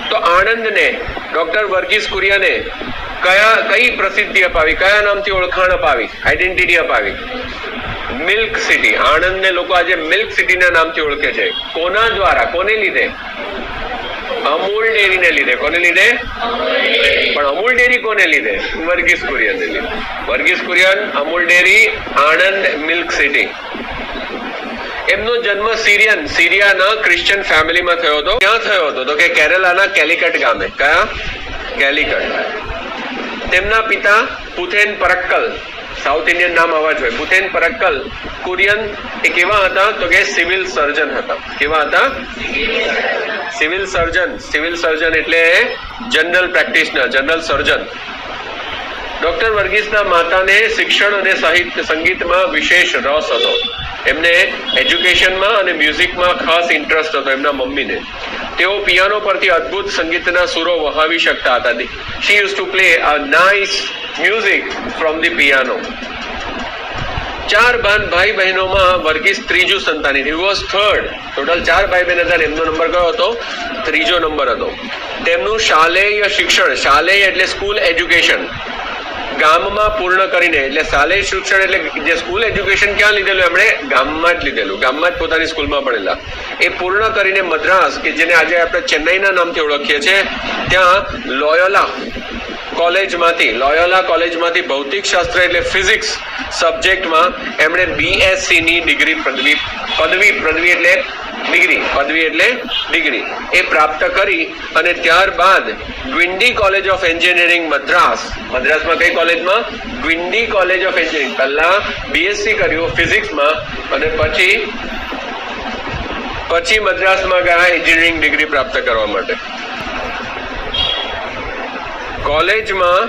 તો આણંદને ડોક્ટર વર્ગીસ કુરિયને કઈ પ્રસિદ્ધિ અપાવી, કયા નામથી ઓળખાણ અપાવી, આઈડેન્ટિટી અપાવી? Milk city. આણંદને લોકો આજે મિલ્ક સિટીના નામથી ઓળખે છે. કોના દ્વારા? કોને લીધે? અમૂલ ડેરીને લીધે. કોને લીધે? પણ અમૂલ ડેરી કોને લીધે? વર્ગીસ કુરિયનને લીધે. Verghese Kurian, Amul dairy, Anand, milk city. એમનો જન્મ સિરિયાના ક્રિશ્ચિયન ફેમિલીમાં થયો હતો. ક્યાં થયો હતો? તો કે કેરલાના કેલિકટ ગામે. કયા? કેલિકટ. તેમના પિતા પુથેન પરક્કલ, સાઉથ ઇન્ડિયન નામ આવા જ હોય, પુથેન પરક્કલ કુરિયન એ કેવા હતા? તો કે સિવિલ સર્જન હતા. કેવા હતા? સિવિલ સર્જન એટલે general practitioner, general surgeon. Doctor વર્ગીસના માતાને શિક્ષણ અને સાહિત્ય સંગીતમાં વિશેષ રસ હતો. એમને એજ્યુકેશનમાં અને મ્યુઝિકમાં ખાસ ઇન્ટરેસ્ટ હતો એમના મમ્મીને. તેઓ પિયાનો પરથી અદ્ભુત સંગીતના સુરો વહાવી શકતા હતા. She use to play a nice music from the piano. 4 ભાઈ બહેનોમાં વર્ગીસ ત્રીજું સંતાન. He was third. ટોટલ 4 ભાઈ બહેન હતા. એમનો નંબર કયો હતો? ત્રીજો નંબર હતો. તેમનું શાલેય શિક્ષણ, શાલેય એટલે સ્કૂલ એજ્યુકેશન, ગામમાં પૂર્ણ કરીને, એટલે શાલેય શિક્ષણ એટલે જે સ્કૂલ એજ્યુકેશન ક્યાં લીધેલું? એમણે ગામમાં જ લીધેલું, ગામમાં જ પોતાની સ્કૂલમાં ભણેલા. એ પૂર્ણ કરીને મદ્રાસ, કે જેને આજે આપણે ચેન્નઈના નામથી ઓળખીએ છીએ, ત્યાં લોયોલા કોલેજમાંથી ભૌતિક શાસ્ત્ર એટલે ફિઝિક્સ સબ્જેક્ટમાં એમણે BSc ની ડિગ્રી પદવી એટલે ડિગ્રી એ પ્રાપ્ત કરી અને ત્યારબાદ ગ્વિન્ડી કોલેજ ઓફ એન્જિનિયરિંગ મદ્રાસમાં કઈ કોલેજમાં? ગ્વિન્ડી કોલેજ ઓફ એન્જિનિયરિંગ. પહેલા BSc કર્યું ફિઝિક્સમાં અને પછી મદ્રાસમાં ગયા એન્જિનિયરિંગ ડિગ્રી પ્રાપ્ત કરવા માટે. કોલેજમાં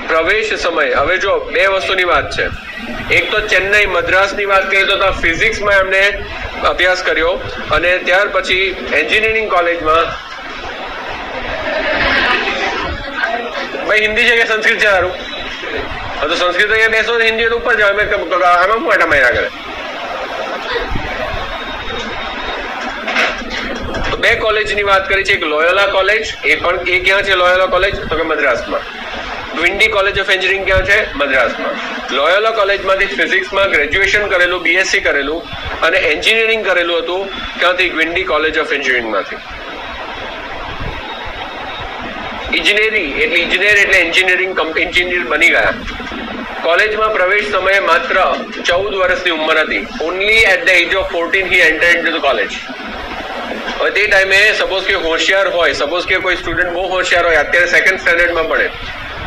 પ્રવેશ સમય, હવે જો 2 વસ્તુની વાત છે. એક તો ચેન્નઈ, મદ્રાસની વાત કરીએ તો ફિઝિક્સમાં એમને અભ્યાસ કર્યો અને ત્યાર પછી એન્જિનિયરિંગ કોલેજમાં. ભાઈ હિન્દી છે કે સંસ્કૃત છે તારું? તો સંસ્કૃત અહીંયા બેસો, હિન્દી ઉપર જાવ. આમાં મોટા માર્યા કરે. 2 કોલેજની વાત કરી છે. એક લોયોલા કોલેજ, એ ક્યાં છે લોયોલા કોલેજ? તો કે મદ્રાસમાં. ગ્વિન્ડી કોલેજ ઓફ એન્જિનિયરિંગ ક્યાં છે? મદ્રાસમાં. લોયોલા કોલેજમાંથી ફિઝિક્સમાં ગ્રેજ્યુએશન કરેલું, BSc કરેલું અને એન્જિનિયરિંગ કરેલું હતું. ક્યાંથી? ગ્વિન્ડી કોલેજ ઓફ એન્જિનિયરિંગમાંથી. ઇજનેર એટલે એન્જિનિયર બની ગયા. કોલેજમાં પ્રવેશ સમયે માત્ર 14 વર્ષની ઉંમર હતી. Only at the age of 14 he entered into the college. હવે તે ટાઈમે સપોઝ કે હોશિયાર હોય, સપોઝ કે કોઈ સ્ટુડન્ટ બહુ હોશિયાર હોય, અત્યારે 2nd સ્ટેન્ડર્ડમાં ભણે,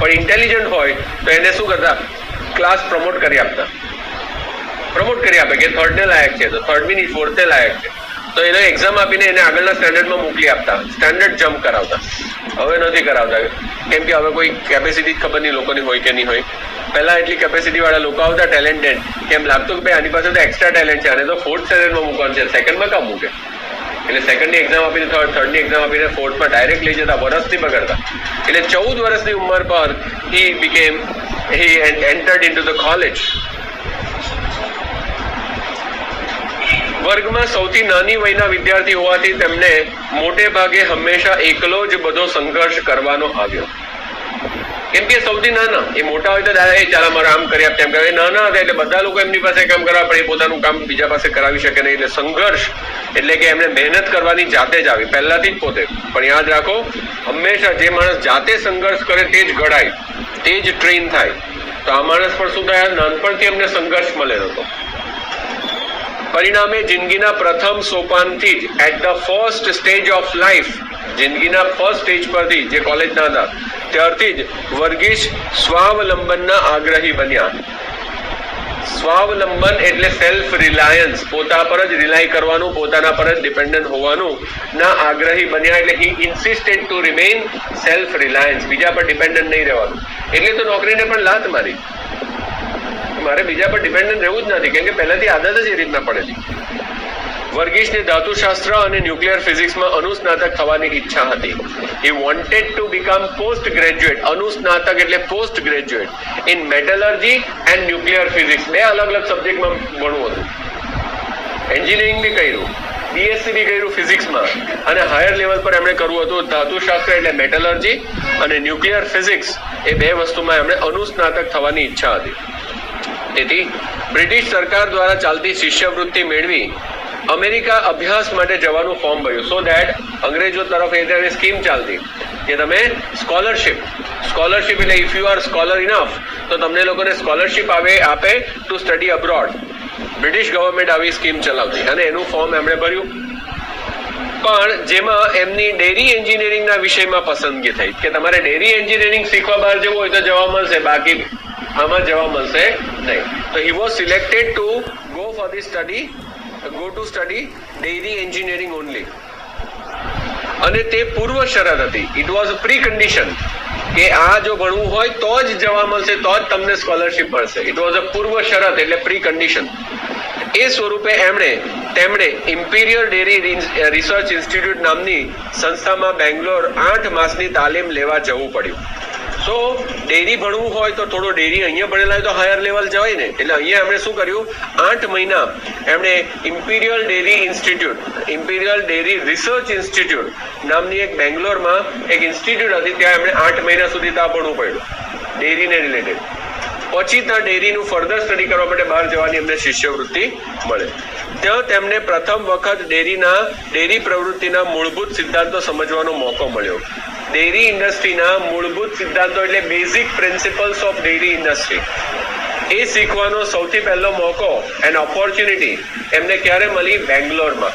પણ ઇન્ટેલિજન્ટ હોય તો એને શું કરતા? ક્લાસ પ્રમોટ કરી આપે કે 3rd ને લાયક છે તો 3rd બી નહીં, 4th લાયક છે તો એને એક્ઝામ આપીને એને આગળના સ્ટેન્ડર્ડમાં મોકલી આપતા, સ્ટેન્ડર્ડ જમ્પ કરાવતા. હવે નથી કરાવતા, કેમ કે હવે કોઈ કેપેસિટી ખબર નહીં લોકોની હોય કે નહીં હોય. પહેલા એટલી કેપેસિટી વાળા લોકો આવતા ટેલેન્ટેડ, કેમ લાગતું કે ભાઈ આની પાસે તો એક્સ્ટ્રા ટેલેન્ટ છે, આને તો 4th સ્ટેન્ડર્ડમાં મૂકવાનું છે, 2ndમાં કામ મૂકે? એટલે 2ndની એક્ઝામ આપીને 3rdની એક્ઝામ આપીને 4thમાં ડાયરેક્ટ લઈ જતા, વર્ષથી પકડતા. એટલે 14 વર્ષની ઉંમર પર he entered into the college. વર્ગમાં સૌથી નાની વયના વિદ્યાર્થી હોવાથી તેમને મોટે ભાગે હંમેશા એકલો જ બધો સંઘર્ષ કરવાનો આવ્યો. કેમ કે સૌથી નાના, એ મોટા હોય તો દાદા ચાલ અમારે આમ કરી આપ, તેમ કરે. નાના હતા એટલે બધા લોકો એમની પાસે કામ કરવા પડે, પોતાનું કામ બીજા પાસે કરાવી શકે નહીં. એટલે સંઘર્ષ એટલે કે એમને મહેનત કરવાની જાતે જ આવી, પહેલાથી જ પોતે. પણ યાદ રાખો, હંમેશા જે માણસ જાતે સંઘર્ષ કરે તે જ ઘડાય, તે જ ટ્રેન થાય. તો આ માણસ પણ શું થયા? નાનપણથી એમને સંઘર્ષ મળેલો હતો. પરિણામે જિંદગીના પ્રથમ સોપાનથી જ, at the first stage of life, જિંદગીના ફર્સ્ટ સ્ટેજ પરથી, જે કોલેજના હતા ત્યારથી જ વર્ગીસ સ્વાવલંબનના આગ્રહી બન્યા. સ્વાવલંબન એટલે સેલ્ફ રિલાયન્સ, પોતા પર જ રિલાય કરવાનું, પોતાના પર જ ડિપેન્ડન્ટ હોવાનું ના આગ્રહી બન્યા. એટલે he insisted to remain self reliance, બીજા પર ડિપેન્ડન્ટ નહીં રહેવાનું. એટલે તો નોકરીને પણ લાત મારી, મારે બીજા પર ડિપેન્ડન્ટ રહેવું જ નથી, કેમ કે પહેલાથી આદત જ એ રીતના પડેલી. વર્ગીસને ધાતુશાસ્ત્ર અને ન્યુક્લિયર ફિઝિક્સમાં અનુસ્નાતક થવાની ઈચ્છા હતી. He wanted to become post graduate, અનુસ્નાતક એટલે post graduate, in metallurgy and nuclear physics. 2 અલગ અલગ સબ્જેક્ટમાં ભણવું હતું. એન્જિનિયરિંગ બી કર્યું, BSc બી કર્યું ફિઝિક્સમાં, અને હાયર લેવલ પર એમણે કરવું હતું ધાતુશાસ્ત્ર એટલે મેટલર્જી અને ન્યુક્લિયર ફિઝિક્સ. એ 2 વસ્તુમાં એમણે અનુસ્નાતક થવાની ઈચ્છા હતી. તેથી બ્રિટિશ સરકાર દ્વારા ચાલતી શિષ્યવૃત્તિ મેળવી અમેરિકા અભ્યાસ માટે જવાનું ફોર્મ ભર્યું. સો ધેટ અંગ્રેજો તરફ એ સ્કીમ ચાલતી કે તમે સ્કોલરશિપ એટલે if you are scholar enough તો તમને લોકોને સ્કોલરશિપ આપે to study abroad. British government આવી સ્કીમ ચલાવતી અને એનું ફોર્મ એમણે ભર્યું, પણ જેમાં એમની ડેરી એન્જિનિયરિંગના વિષયમાં પસંદગી થઈ કે તમારે ડેરી એન્જિનિયરિંગ શીખવા બહાર જવું હોય તો જવા મળશે, બાકી આમાં જવા મળશે નહીં. તો he was selected to go for the study, go to study dairy engineering only. અને તે પૂર્વ શરત હતી, ઇટ વોઝ પ્રી કન્ડિશન કે આ જો ભણવું હોય તો જ જવા મળશે, તો જ તમને સ્કોલરશિપ મળશે. ઇટ વોઝ અ પૂર્વ શરત, એટલે પ્રી કન્ડિશન. એ સ્વરૂપે તેમણે ઇમ્પિરિયલ ડેરી રિસર્ચ ઇન્સ્ટિટ્યૂટ નામની સંસ્થામાં બેંગ્લોર 8 માસની તાલીમ લેવા જવું પડ્યું. તો ડેરી ભણવું હોય તો થોડો ડેરી અહીંયા ભણેલા હોય તો હાયર લેવલ જવાય ને, એટલે અહીંયા એમણે શું કર્યું, 8 મહિના એમણે imperial dairy institute, imperial dairy research institute નામની એક બેંગ્લોરમાં એક ઇન્સ્ટિટ્યૂટ હતી, ત્યાં એમણે 8 મહિના સુધી ત્યાં ભણવું પડ્યું ડેરીને રિલેટેડ. પછી ત્યાં ડેરીનું ફર્ધર સ્ટડી કરવા માટે બહાર જવાની એમને શિષ્યવૃત્તિ મળે. ત્યાં તેમને પ્રથમ વખત ડેરી પ્રવૃત્તિના મૂળભૂત સિદ્ધાંતો સમજવાનો મોકો મળ્યો. ડેરી ઇન્ડસ્ટ્રીના મૂળભૂત સિદ્ધાંતો એટલે basic principles of dairy industry, એ શીખવાનો સૌથી પહેલો મોકો એન્ડ ઓપોર્ચ્યુનિટી એમને ક્યારે મળી? બેંગ્લોરમાં.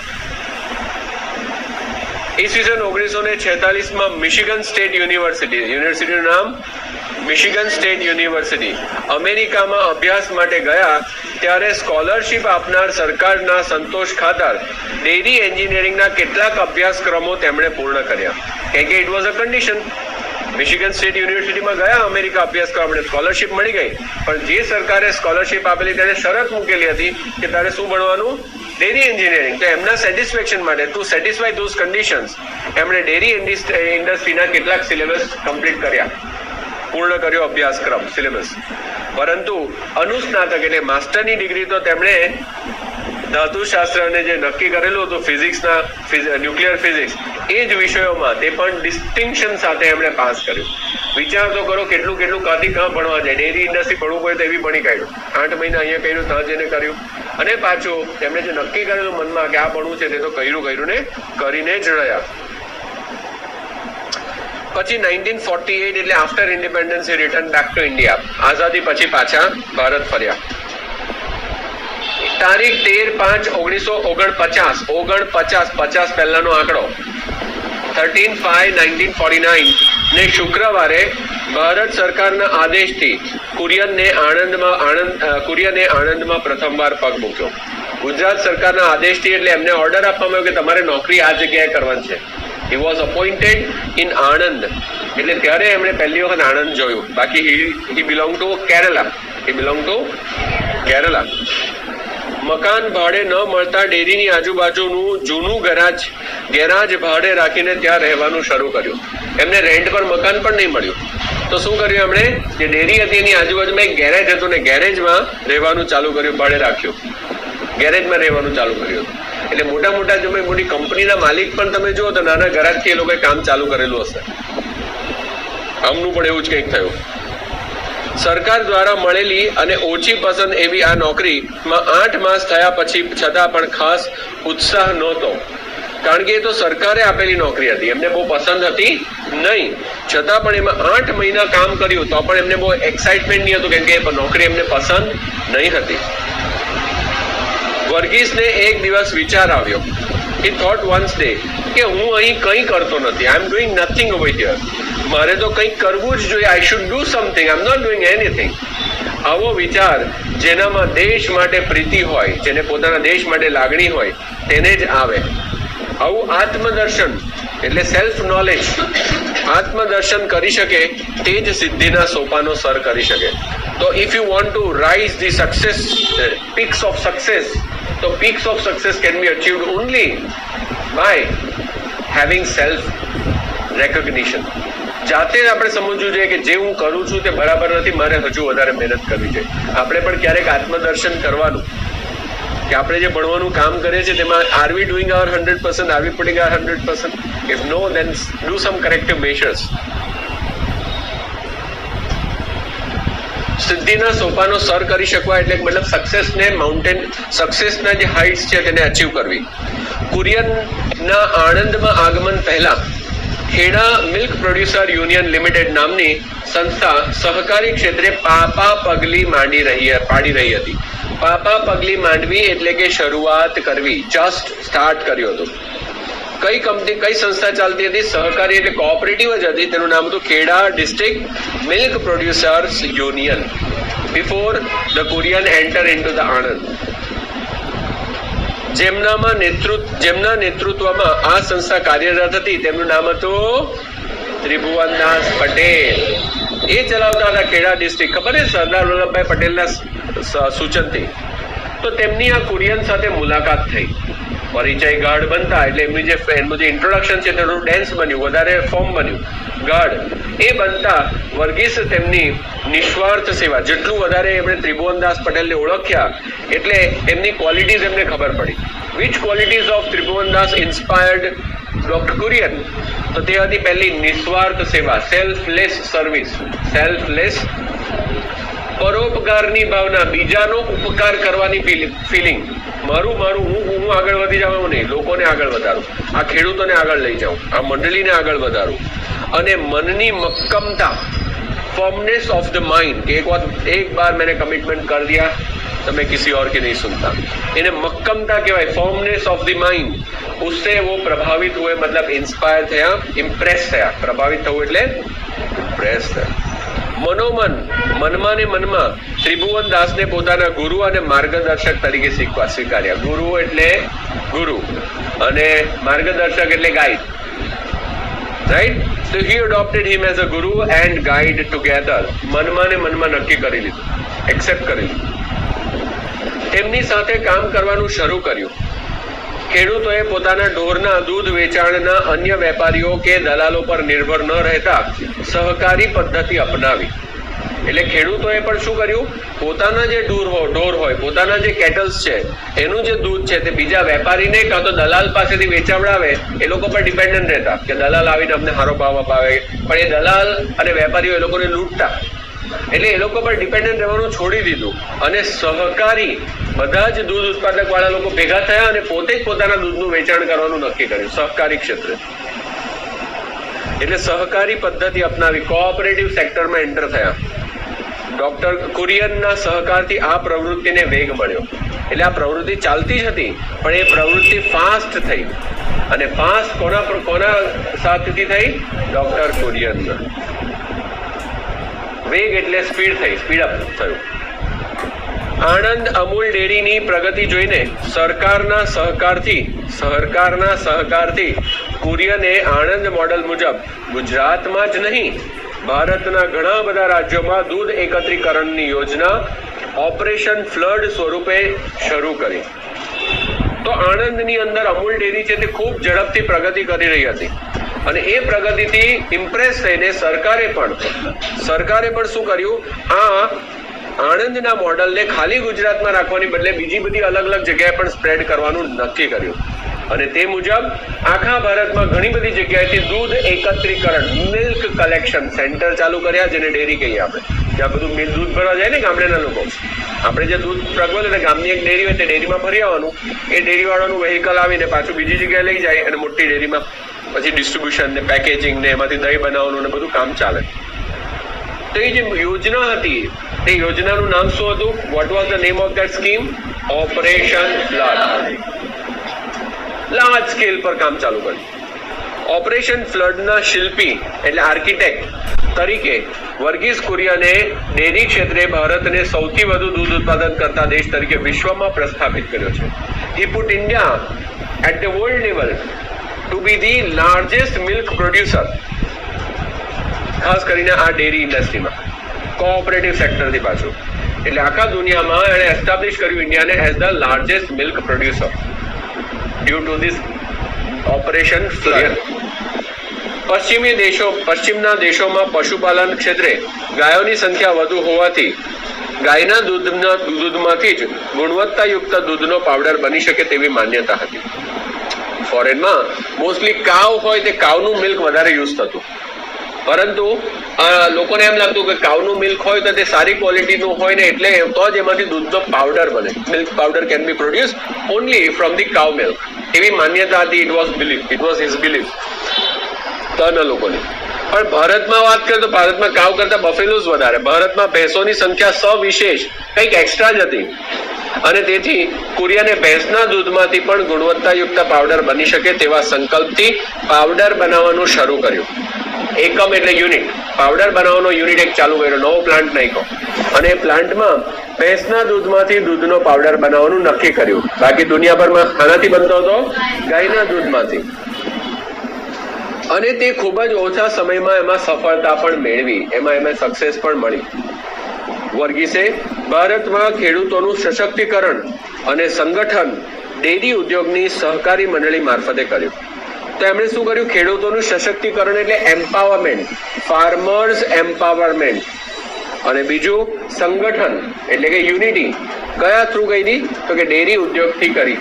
ઈસવીસન 1946માં મિશિગન સ્ટેટ યુનિવર્સિટીનું નામ મિશિગન સ્ટેટ યુનિવર્સિટી, અમેરિકામાં અભ્યાસ માટે ગયા ત્યારે સ્કોલરશિપ આપનાર સરકારના સંતોષ ખાતર ડેરી એન્જિનિયરિંગના કેટલાક અભ્યાસક્રમો તેમણે પૂર્ણ કર્યા. કેમ કે it was a condition. Michigan state યુનિવર્સિટીમાં ગયા અમેરિકા અભ્યાસ કરવા માટે, સ્કોલરશિપ મળી ગઈ, પણ જે સરકારે સ્કોલરશિપ આપેલી તેને શરત મૂકેલી હતી કે તારે શું ભણવાનું? Dairy engineering. તો એમના સેટિસ્ફેક્શન માટે, ટુ સેટિસ્ફાય ધોઝ કન્ડિશન્સ, એમણે ડેરી ઇન્ડસ્ટ્રીના કેટલાક સિલેબસ કમ્પ્લીટ કર્યા, પૂર્ણ કર્યો અભ્યાસક્રમ સિલેબસ. પરંતુ અનુસ્નાતક એટલે માસ્ટરની ડિગ્રી તો તેમણે ધાતુશાસ્ત્ર અને જે નક્કી કરેલું હતું ફિઝિક્સના, ન્યુક્લિયર ફિઝિક્સ, એ જ વિષયોમાં તે પણ ડિસ્ટિંક્શન સાથે એમણે પાસ કર્યું. વિચાર તો કરો કેટલું કાંથી કાં ભણવા જાય. ડેરી ઇન્ડસ્ટ્રી ભણવું પડે તો એવી ભણી કાઢ્યું. 8 મહિના અહીંયા કર્યું, ત્યાં જઈને કર્યું, અને પાછું તેમણે જે નક્કી કરેલું મનમાં કે આ ભણવું છે તે તો કર્યું ને કરીને જ રહ્યા. પછી 1948 એટલે after independence he return back to India. આઝાદી પછી પાછા ભારત ફર્યા. તારીખ 13/5/1949, 50 પહેલાનો આંકડો, 13/5/1949 ને શુક્રવારે ભારત સરકારના આદેશથી કુરિયને આણંદમાં પ્રથમવાર પગ મૂક્યો. ગુજરાત સરકારના આદેશથી એટલે એમને ઓર્ડર આપવામાં આવ્યો કે તમારે નોકરી આ જગ્યાએ કરવાની છે. He was appointed in Anand. એટલે ત્યારે એમણે પહેલી વખત આણંદ જોયું. બાકી he belonged to Kerala. મકાન ભાડે ન મળતા ડેરીની આજુબાજુનું જૂનું ગેરાજ ભાડે રાખીને ત્યાં રહેવાનું શરૂ કર્યું. એમને રેન્ટ પર મકાન પણ નહીં મળ્યું. તો શું કર્યું એમણે? જે ડેરી હતી એની આજુબાજુમાં એક ગેરેજ હતું ને ગેરેજમાં રહેવાનું ચાલુ કર્યું, ભાડે રાખ્યું, ગેરેજમાં રહેવાનું ચાલુ કર્યું. એટલે મોટા મોટી કંપનીના માલિક પણ તમે જુઓ તો નાના ગરાજથી એ લોકોએ કામ ચાલુ કરેલું હશે. આમનું પણ એવું જ કંઈક થયું. સરકાર દ્વારા મળેલી અને ઓછી પસંદ એવી આ નોકરીમાં 8 માસ થયા પછી છતાં પણ ખાસ ઉત્સાહ નહોતો, કારણ કે એ તો સરકારે આપેલી નોકરી હતી, એમને બહુ પસંદ હતી નહીં. છતાં પણ એમાં 8 મહિના કામ કર્યું તો પણ એમને બહુ એક્સાઇટમેન્ટ નહીં હતું, કેમ કે નોકરી એમને પસંદ નહીં હતી. વર્ગીસને એક દિવસ વિચાર આવ્યો, he thought one day કે હું અહીં કંઈ કરતો નથી, I am doing nothing over here, મારે તો કંઈક કરવું જ જોઈએ, I should do something, I am not doing anything. આવો વિચાર જેનામાં દેશ માટે પ્રીતિ હોય, જેને પોતાના દેશ માટે લાગણી હોય તેને જ આવે. આવું આત્મદર્શન એટલે સેલ્ફ નોલેજ, આત્મદર્શન કરી શકે તે જ સિદ્ધિના સોપાનો સર કરી શકે. તો if you want to rise the success peaks of success, તો peaks of success can be achieved only by having self recognition. જાતે આપણે સમજવું જોઈએ કે જે હું કરું છું તે બરાબર નથી, મારે હજુ વધારે મહેનત કરવી જોઈએ. આપણે પણ ક્યારેક આત્મદર્શન કરવાનું કે આપણે જે ભણવાનું કામ કરીએ છીએ તેમાં are we doing our 100%, are we putting our 100%? If no, then do some corrective measures. સિદ્ધિના સોપાનો સર કરી શકવા એટલે મતલબ સક્સેસના જે હાઇટ્સ છે તેને અચીવ કરવી. કુરિયનના આણંદમાં આગમન પહેલા Kheda milk producer union limited નામની સંસ્થા સહકારી ક્ષેત્રે પાડી રહી હતી. પાપા પગલી માંડવી એટલે કે શરૂઆત કરવી, જસ્ટ સ્ટાર્ટ કર્યું હતું. કઈ કંપની, કઈ સંસ્થા ચાલતી હતી? સહકારી એટલે કોઓપરેટિવ જ હતી. તેનું નામ હતું Kheda district milk producers union, before the Kurian enter into the Anand. જેમના નેતૃત્વમાં આ સંસ્થા કાર્યરત હતી તેમનું નામ હતું ત્રિભુવનદાસ પટેલ. એ ચલાવતા હતા ખેડા ડિસ્ટ્રિક્ટ, ખબર છે, સરદાર વલ્લભભાઈ પટેલના સૂચનથી. તો તેમની આ કુરિયન સાથે મુલાકાત થઈ, પરિચય ગાઢ બનતા એટલે એમનું જે ઇન્ટ્રોડક્શન છે તેનું ડેન્સ બન્યું, વધારે ફોર્મ બન્યું ગાઢ. એ બનતા વર્ગીસ તેમની નિસ્વાર્થ સેવા, જેટલું વધારે એમણે ત્રિભુવનદાસ પટેલને ઓળખ્યા એટલે એમની ક્વોલિટીઝ એમને ખબર પડી. Which qualities of Tribhuvandas inspired doctor Kurian? તો તે હતી પહેલી નિસ્વાર્થ સેવા, સેલ્ફલેસ સર્વિસ, સેલ્ફલેસ, પરોપકારની ભાવના, બીજાનો ઉપકાર કરવાની ફિલિંગ. મારું હું આગળ વધી જાઉં નહીં, લોકોને આગળ વધારું, આ ખેડૂતોને આગળ લઈ જાઉં, આ મંડળીને આગળ વધારું. અને મનની મક્કમતા, ફર્મનેસ ઓફ ધ માઇન્ડ, કે એક બાર मैंने कमिटमेंट कर दिया तो मैं किसी और की नहीं सुनता. इन्हें मक्कमता कहवाय, फर्मनेस ऑफ द माइंड. उससे वो प्रभावित हुए, मतलब इंस्पायर થયા, ઇમ્પ્રેસ થયા. પ્રભાવિત થવું એટલે ઇમ્પ્રેસ થયા. મનોમન, મનમાં ને મનમાં ત્રિભુવનદાસને પોતાના ગુરુ અને માર્ગદર્શક તરીકે સ્વીકાર્યા. ગુરુ એટલે ગુરુ અને માર્ગદર્શક એટલે guide, right? So he adopted him as a guru and guide together. મનમાં ને મનમાં નક્કી કરી લીધું, એક્સેપ્ટ કરી લીધું. તેમની સાથે કામ કરવાનું શરૂ કર્યું. ખેડૂતોએ પોતાના ઢોરના દૂધ વેચાણના અન્ય વેપારીઓ કે દલાલો પર નિર્ભર ન રહેતા સહકારી પદ્ધતિ અપનાવી. એટલે ખેડૂતોએ પણ શું કર્યું? પોતાના જે ઢોર હોય, પોતાના જે કેટલ્સ છે, એનું જે દૂધ છે તે બીજા વેપારીને કાં તો દલાલ પાસેથી વેચાવડાવે, એ લોકો પર ડિપેન્ડન્ટ રહેતા કે દલાલ આવીને અમને સારો ભાવ અપાવે. પણ એ દલાલ અને વેપારીઓ એ લોકોને લૂંટતા, એટલે એ લોકો પર ડિપેન્ડન્ટ રહેવાનું છોડી દીધું અને સહકારી, બધા જ દૂધ ઉત્પાદક વાળા લોકો ભેગા થયા અને પોતે જ પોતાના દૂધનું વેચાણ કરવાનું નક્કી કર્યું સહકારી ક્ષેત્રે. એટલે સહકારી પદ્ધતિ અપનાવી, કોઓપરેટિવ સેક્ટરમાં એન્ટર થયા. ડોક્ટર કુરિયનના સહકારથી આ પ્રવૃત્તિને વેગ મળ્યો. એટલે આ પ્રવૃત્તિ ચાલતી જ હતી પણ એ પ્રવૃત્તિ ફાસ્ટ થઈ. અને ફાસ્ટ કોના સાથથી થઈ? ડોક્ટર કુરિયનના. વેગ એટલે સ્પીડ થઈ, સ્પીડ અપ થયું. આણંદ અમૂલ ડેરીની પ્રગતિ જોઈને સરકારના સહકારથી કુરિયને આણંદ મોડલ મુજબ ગુજરાતમાં જ નહીં, ભારતના ઘણા બધા રાજ્યોમાં દૂધ એકત્રીકરણની યોજના ઓપરેશન ફ્લડ સ્વરૂપે શરૂ કરી. તો આણંદની અંદર અમૂલ ડેરી છે તે ખૂબ ઝડપથી પ્રગતિ કરી રહી હતી અને એ પ્રગતિથી ઇમ્પ્રેસ થઈને સરકારે પણ શું કર્યું? આ આણંદના મોડલને ખાલી ગુજરાતમાં રાખવાની બદલે બીજી બધી અલગ અલગ જગ્યાએ પણ સ્પ્રેડ કરવાનું નક્કી કર્યું. અને તે મુજબ આખા ભારતમાં ઘણી બધી જગ્યાએથી દૂધ એકત્રીકરણ, મિલ્ક કલેક્શન સેન્ટર ચાલુ કર્યા, જેને ડેરી કહીએ આપણે. જ્યાં બધું દૂધ ભરવા જાય ને ગામડાના લોકો, આપણે જે દૂધ પ્રગવલ એટલે ગામની એક ડેરી હોય તે ડેરીમાં ભરી આવવાનું, એ ડેરીવાળાનું વેહિકલ આવીને પાછું બીજી જગ્યાએ લઈ જાય અને મોટી ડેરીમાં પછી ડિસ્ટ્રીબ્યુશન ને પેકેજિંગ ને એમાંથી દહીં બનાવવાનું ને બધું કામ ચાલે. તો એ જે યોજના હતી, તે યોજનાનું નામ શું હતું? What was the name of that scheme? Operation flood. Large scale પર કામ ચાલુ કર્યું. ઓપરેશન ફ્લડના શિલ્પી એટલે આર્કિટેક્ટ તરીકે વર્ગીસ કુરિયને ડેરી ક્ષેત્રે ભારતને સૌથી વધુ દૂધ ઉત્પાદન કરતા દેશ તરીકે વિશ્વમાં પ્રસ્થાપિત કર્યો છે. He put India at the world level to be the largest milk producer. ખાસ કરીને આ ડેરી ઇન્ડસ્ટ્રીમાં કોઓપરેટિવ સેક્ટરથી પાછું, એટલે આખા દુનિયામાં એણે એસ્ટાબ્લિશ કર્યું ઇન્ડિયાને as the largest milk producer due to this operation flood. પશ્ચિમના દેશોમાં પશુપાલન ક્ષેત્રે ગાયોની સંખ્યા વધુ હોવાથી ગાયના દૂધમાંથી જ ગુણવત્તાયુક્ત દૂધનો પાવડર બની શકે તેવી માન્યતા હતી. ફોરેનમાં મોસ્ટલી કાવ હોય તે કાવનું મિલ્ક વધારે યુઝ થતું, પરંતુ લોકોને એમ લાગતું કે કાવનું મિલ્ક હોય તો તે સારી ક્વોલિટીનું હોય ને એટલે તો જ એમાંથી દૂધનો પાવડર બને. Milk powder can be produce only from the કાવ મિલ્ક, એવી માન્યતા હતી. ઇટ વોઝ હિઝ બિલીફ તના લોકોની. પણ ભારતમાં વાત કરીએ તો ભારતમાં કાવ કરતા બફેલો જ વધારે. ભારતમાં ભેંસોની સંખ્યા સવિશેષ કંઈક એક્સ્ટ્રા જ હતી અને તેથી કુરિયને ભેંસના દૂધમાંથી પણ ગુણવત્તાયુક્ત પાવડર બની શકે તેવા સંકલ્પથી પાવડર બનાવવાનું શરૂ કર્યું. એકમ એટલે યુનિટ, પાવડર બનાવવાનો યુનિટ એક ચાલુ કર્યો, નવો પ્લાન્ટ નાખ્યો અને એ પ્લાન્ટમાં ભેંસના દૂધમાંથી દૂધનો પાવડર બનાવવાનું નક્કી કર્યું. બાકી દુનિયાભરમાં ખાનાથી બનતો હતો ગાયના દૂધમાંથી. અને તે ખૂબ જ ઓછા સમયમાં એમાં સફળતા પણ મેળવી, એમાં સક્સેસ પણ મળી. વર્ગીસે ભારતમાં ખેડૂતોનું સશક્તિકરણ અને સંગઠન ડેરી ઉદ્યોગની સહકારી મંડળી મારફતે કર્યું. તો એમણે શું કર્યું? ખેડૂતોનું સશક્તિકરણ એટલે એમ્પાવરમેન્ટ, ફાર્મર્સ એમ્પાવરમેન્ટ. અને બીજું સંગઠન એટલે કે યુનિટી. કયા થ્રુ કરી? તો કે ડેરી ઉદ્યોગથી કરી.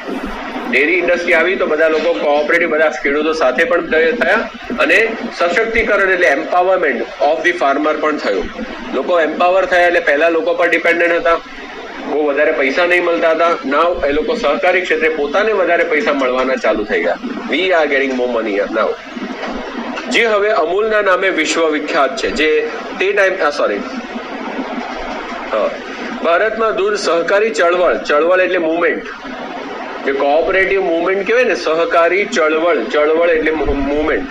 ડેરી ઇન્ડસ્ટ્રી આવી તો બધા લોકો કોઓપરેટિવ, બધા ખેડૂતો સાથે પણ થયા અને સશક્તિકરણ એટલે એમ્પાવરમેન્ટ ઓફ ધી ફાર્મર પણ થયું. લોકો એમ્પાવર થયા એટલે પહેલા લોકો પર ડિપેન્ડન્ટ હતા, બહુ વધારે પૈસા નહીં મળતા હતા. નાવ એ લોકો સહકારી ક્ષેત્રે પોતાને વધારે પૈસા મળવાના ચાલુ થઈ ગયા. We are getting more money now. જે હવે અમૂલના નામે વિશ્વ વિખ્યાત છે. જે તે ટાઈમ ભારતમાં દૂધ સહકારી ચળવળ એટલે મુવમેન્ટ, જે કોઓપરેટિવ મુવમેન્ટ કહેવાય ને, સહકારી ચળવળ એટલે મુવમેન્ટ,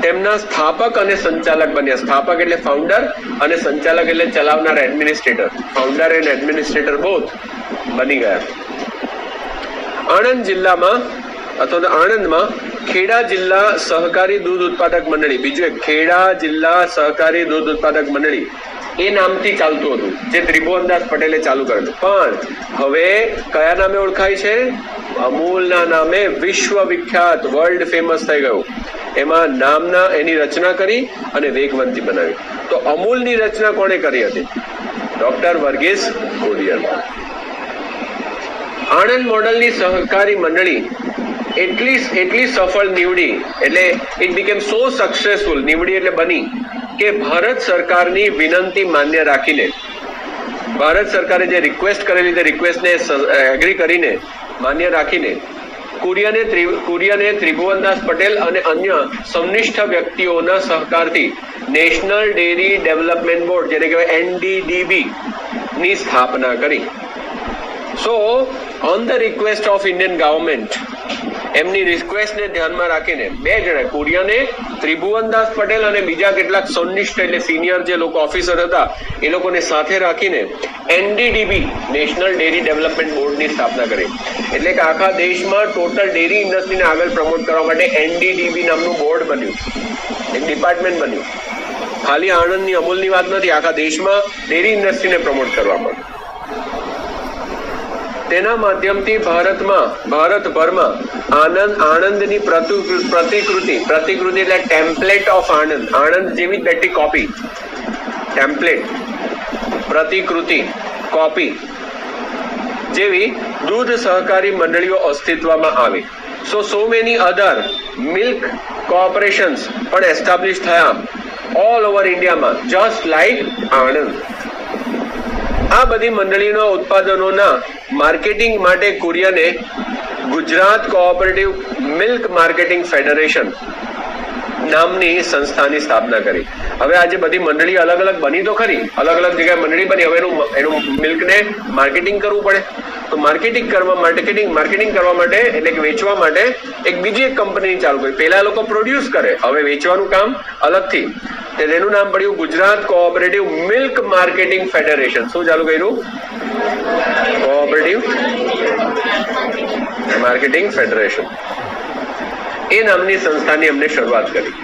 તેમના સ્થાપક અને સંચાલક બન્યા. સ્થાપક એટલે ફાઉન્ડર અને સંચાલક એટલે ચલાવનાર, administrator. Founder and administrator both બની ગયા. આણંદ જિલ્લામાં અથવા તો આણંદમાં ખેડા જિલ્લા સહકારી દૂધ ઉત્પાદક મંડળી, બીજું એક ખેડા જિલ્લા સહકારી દૂધ ઉત્પાદક મંડળી એ નામથી ચાલતું હતું, જે ત્રિભુવનદાસ પટેલે ચાલુ કર્યું. પણ હવે કયા નામે ઓળખાય છે? અમૂલના નામે વિશ્વ વિખ્યાત, વર્લ્ડ ફેમસ થઈ ગયું. એમાં નામના એની રચના કરી અને વેગવંતી બનાવી. તો અમૂલની રચના કોણે કરી હતી? ડોક્ટર વર્ગીસ કુરિયન. આણંદ મોડલની સહકારી મંડળી એટલી સફળ નીવડી, એટલે ઇટ બીકેમ સો સક્સેસફુલ, નીવડી એટલે બની, કે ભારત સરકારની વિનંતી માન્ય રાખીને, ભારત સરકારે જે રિક્વેસ્ટ કરેલી તે રિક્વેસ્ટને એગ્રી કરીને, માન્ય રાખીને, કુરિયને ત્રિભુવનદાસ પટેલ અને અન્ય સંનિષ્ઠ વ્યક્તિઓના સહકારથી નેશનલ ડેરી ડેવલપમેન્ટ બોર્ડ, જેને કહેવાય NDDB ની સ્થાપના કરી. So on the request of Indian government, એમની રિક્વેસ્ટને ધ્યાનમાં રાખીને બે જણા, કુરિયને, ત્રિભુવનદાસ પટેલ અને બીજા કેટલાક સંનિષ્ઠ એટલે સિનિયર જે લોકો ઓફિસર હતા એ લોકોને સાથે રાખીને NDDB નેશનલ ડેરી ડેવલપમેન્ટ બોર્ડની સ્થાપના કરી. એટલે કે આખા દેશમાં ટોટલ ડેરી ઇન્ડસ્ટ્રીને આગળ પ્રમોટ કરવા માટે NDDB નામનું બોર્ડ બન્યું, એક ડિપાર્ટમેન્ટ બન્યું. ખાલી આણંદની અમૂલની વાત નથી, આખા દેશમાં ડેરી ઇન્ડસ્ટ્રીને પ્રમોટ કરવા માટે. તેના માધ્યમથી ભારતભરમાં આણંદની પ્રતિકૃતિ એટલે ટેમ્પલેટ ઓફ આણંદ જેવી જ બેઠી કોપી, ટેમ્પલેટ, પ્રતિકૃતિ, કોપી જેવી દૂધ સહકારી મંડળીઓ અસ્તિત્વમાં આવી. So many other milk corporations પણ એસ્ટાબ્લિશ થયા ઓલ ઓવર ઇન્ડિયામાં, જસ્ટ લાઈક આણંદ. આ બધી મંડળીના ઉત્પાદનોના માર્કેટિંગ માટે કુરિયને Gujarat cooperative milk marketing federation નામની સંસ્થાની સ્થાપના કરી. હવે આજે બધી મંડળી અલગ અલગ બની તો ખરી, અલગ અલગ જગ્યાએ મંડળી બની, હવે એનું મિલ્કને માર્કેટિંગ કરવું પડે. તો માર્કેટિંગ કરવા માટે એટલે કે વેચવા માટે એક બીજી એક કંપની ચાલુ કરી. પહેલા લોકો પ્રોડ્યુસ કરે, હવે વેચવાનું કામ અલગથી. તેનું નામ પડ્યું Gujarat cooperative milk marketing federation. શું ચાલુ કર્યું? Cooperative marketing federation. એ નામની સંસ્થાની અમને શરૂઆત કરી.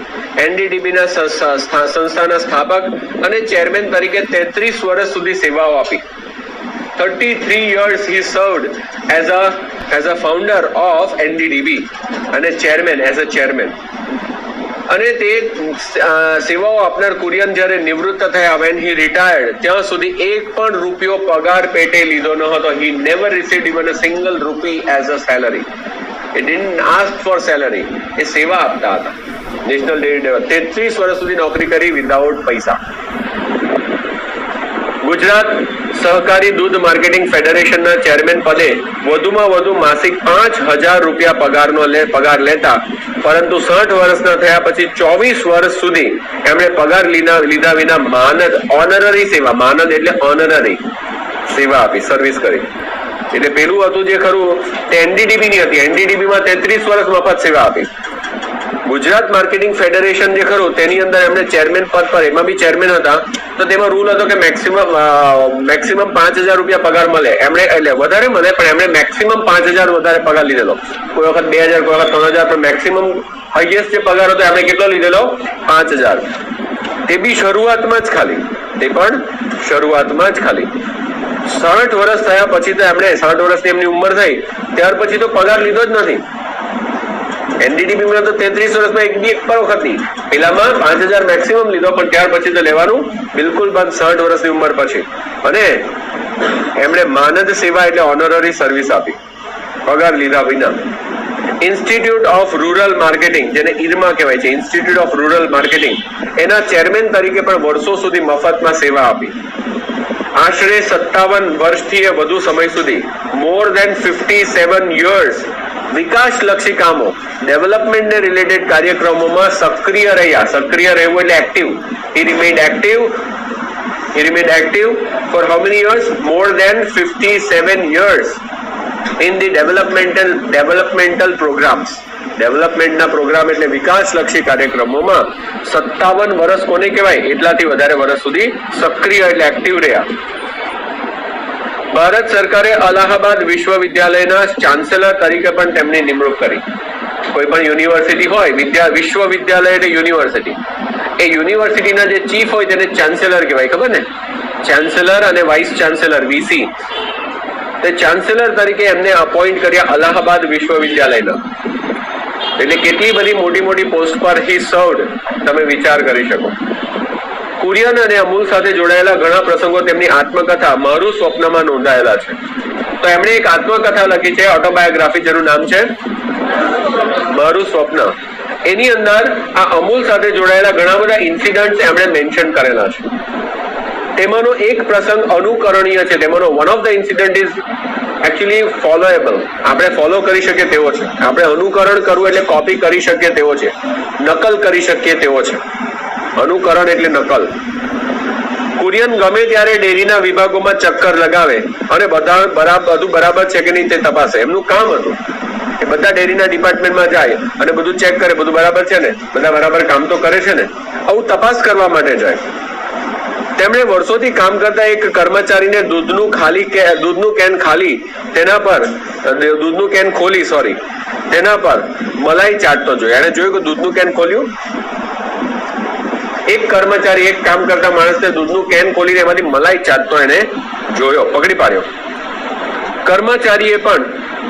NDDB ના સંસ્થાના સ્થાપક અને ચેરમેન તરીકે 33 વર્ષ સુધી સેવાઓ આપી. 33 years he served as a founder of NDDB અને chairman, as a chairman. અને તે સેવાઓ આપનાર કુરિયન જ્યારે નિવૃત્ત થયા, when he retired, ત્યાં સુધી એક પણ રૂપિયો પગાર પેટે લીધો ન હતો. he never received even a single rupee as a salary. he didn't ask for salary. એ સેવા આપતા હતા. નેશનલ ડેરી ડેવલપ 33 વર્ષ સુધી નોકરી કરી વિધાઉટ પૈસા. ગુજરાત સહકારી દૂધ માર્કેટિંગ ફેડરેશનના ચેરમેન પદે વધુમાં વધુ માસિક 5,000 રૂપિયા પગાર લેતા, પરંતુ 60 વર્ષના થયા પછી 24 વર્ષ સુધી એમણે પગાર લીધા વિના માનદ ઓનરરી સેવા, માનદ એટલે ઓનરરી સેવા આપી, સર્વિસ કરી. એટલે પેલું હતું જે ખરું તે એનડીડીબી ની હતી. એનડીડીબી માં 33 વર્ષ મફત સેવા આપી. ગુજરાત માર્કેટિંગ ફેડરેશન જે ખરું તેની અંદર એમણે ચેરમેન પદ પર, એમાં બી ચેરમેન હતા, તો તેમાં રૂલ હતો કે મેક્સિમમ 5,000 રૂપિયા પગાર મળે. એમણે એટલે વધારે મળે પણ એમણે મેક્સિમમ 5,000 વધારે પગાર લીધેલો. કોઈ વખત 2,000, કોઈ વખત 3,000, પણ મેક્સિમમ હાઈએસ્ટ જે પગાર હતો એમણે કેટલો લીધેલો? 5,000. તે બી શરૂઆતમાં જ ખાલી, તે પણ શરૂઆતમાં જ ખાલી. 60 વર્ષ થયા પછી તો એમણે 60 વર્ષની એમની ઉંમર થઈ ત્યાર પછી તો પગાર લીધો જ નથી. એનડીડીબી માં તો 33 વર્ષમાં એક પણ વખત નહીં. પેલામાં 5,000 મેક્સિમમ લીધો, પણ ત્યાર પછી તો લેવાનું બિલકુલ બંધ 60 વર્ષની ઉંમર પછી. અને એમણે માનદ સેવા એટલે ઓનરરી સર્વિસ આપી, પગાર લીધા વિના. ઇન્સ્ટિટ્યૂટ ઓફ રૂરલ માર્કેટિંગ, જેને ઇરમા કહેવાય છે, ઇન્સ્ટિટ્યૂટ ઓફ રૂરલ માર્કેટિંગ, એના ચેરમેન તરીકે પણ વર્ષો સુધી મફતમાં સેવા આપી. આશરે 57 વર્ષથી વધુ સમય સુધી, મોર ધેન 57 years, વિકાસલક્ષી કામો, ડેવલપમેન્ટ ને રિલેટેડ કાર્યક્રમોમાં સક્રિય રહ્યા. સક્રિય રહેવું એટલે active. He remained active for how many years? More than 57 years in the developmental programs. ડેવલપમેન્ટના પ્રોગ્રામ એટલે વિકાસલક્ષી કાર્યક્રમોમાં 57 વર્ષ કોને કહેવાય? એટલાથી વધારે વર્ષ સુધી સક્રિય એટલે એક્ટિવ રહ્યા. ભારત સરકારે અલ્હાબાદ વિશ્વવિદ્યાલયના ચાન્સેલર તરીકે પણ તેમની નિમણૂક કરી. કોઈ પણ યુનિવર્સિટી હોય, વિશ્વવિદ્યાલય એટલે યુનિવર્સિટી, એ યુનિવર્સિટીના જે ચીફ હોય તેને ચાન્સેલર કહેવાય, ખબર ને? ચાન્સેલર અને વાઇસ ચાન્સેલર, વીસી. તે ચાન્સેલર તરીકે એમને અપોઇન્ટ કર્યા અલ્હાબાદ વિશ્વવિદ્યાલયના. એટલે કેટલી બધી મોટી મોટી પોસ્ટ પર હી સર્વડ, તમે વિચાર કરી શકો. કુરિયન અને અમૂલ સાથે જોડાયેલા ઘણા પ્રસંગો તેમની આત્મકથા મારું સ્વપ્નમાં નોંધાયેલા છે. તો એમણે એક આત્મકથા લખી છે, ઓટોબાયોગ્રાફી, જેનું નામ છે મારું સ્વપ્ન. એની અંદર આ અમૂલ સાથે જોડાયેલા ઘણા બધા ઇન્સિડન્ટ્સ એમણે મેન્શન કરેલા છે. તેમાંનો એક પ્રસંગ અનુકરણીય છે. તેમાંનો one of the incident is actually followable, આપણે ફોલો કરી શકીએ તેવો છે. આપણે અનુકરણ કરવું એટલે કોપી કરી શકીએ તેવો છે, નકલ કરી શકીએ તેવો છે. અનુકરણ એટલે નકલ. કુરિયન ગમે ત્યારે ડેરીના વિભાગોમાં ચક્કર લગાવે અને બધું બરાબર છે કે નહીં તે તપાસે. એમનું કામ હતું એ બધા ડેરીના ડિપાર્ટમેન્ટમાં જાય અને બધું ચેક કરે, બધું બરાબર છે ને, બધા બરાબર કામ તો કરે છે ને, આવું તપાસ કરવા માટે જાય. તેમણે વર્ષોથી કામ કરતા એક કર્મચારીને દૂધનું કેન ખોલી તેના પર મલાઈ ચાટતો જોયો. એને જોયું કે દૂધનું કેન ખોલ્યું. એક કર્મચારી, એક કામ કરતા માણસને દૂધનું કેન ખોલીને એમાંથી મલાઈ ચાટતો એને જોયો, પકડી પાડ્યો. કર્મચારીએ પણ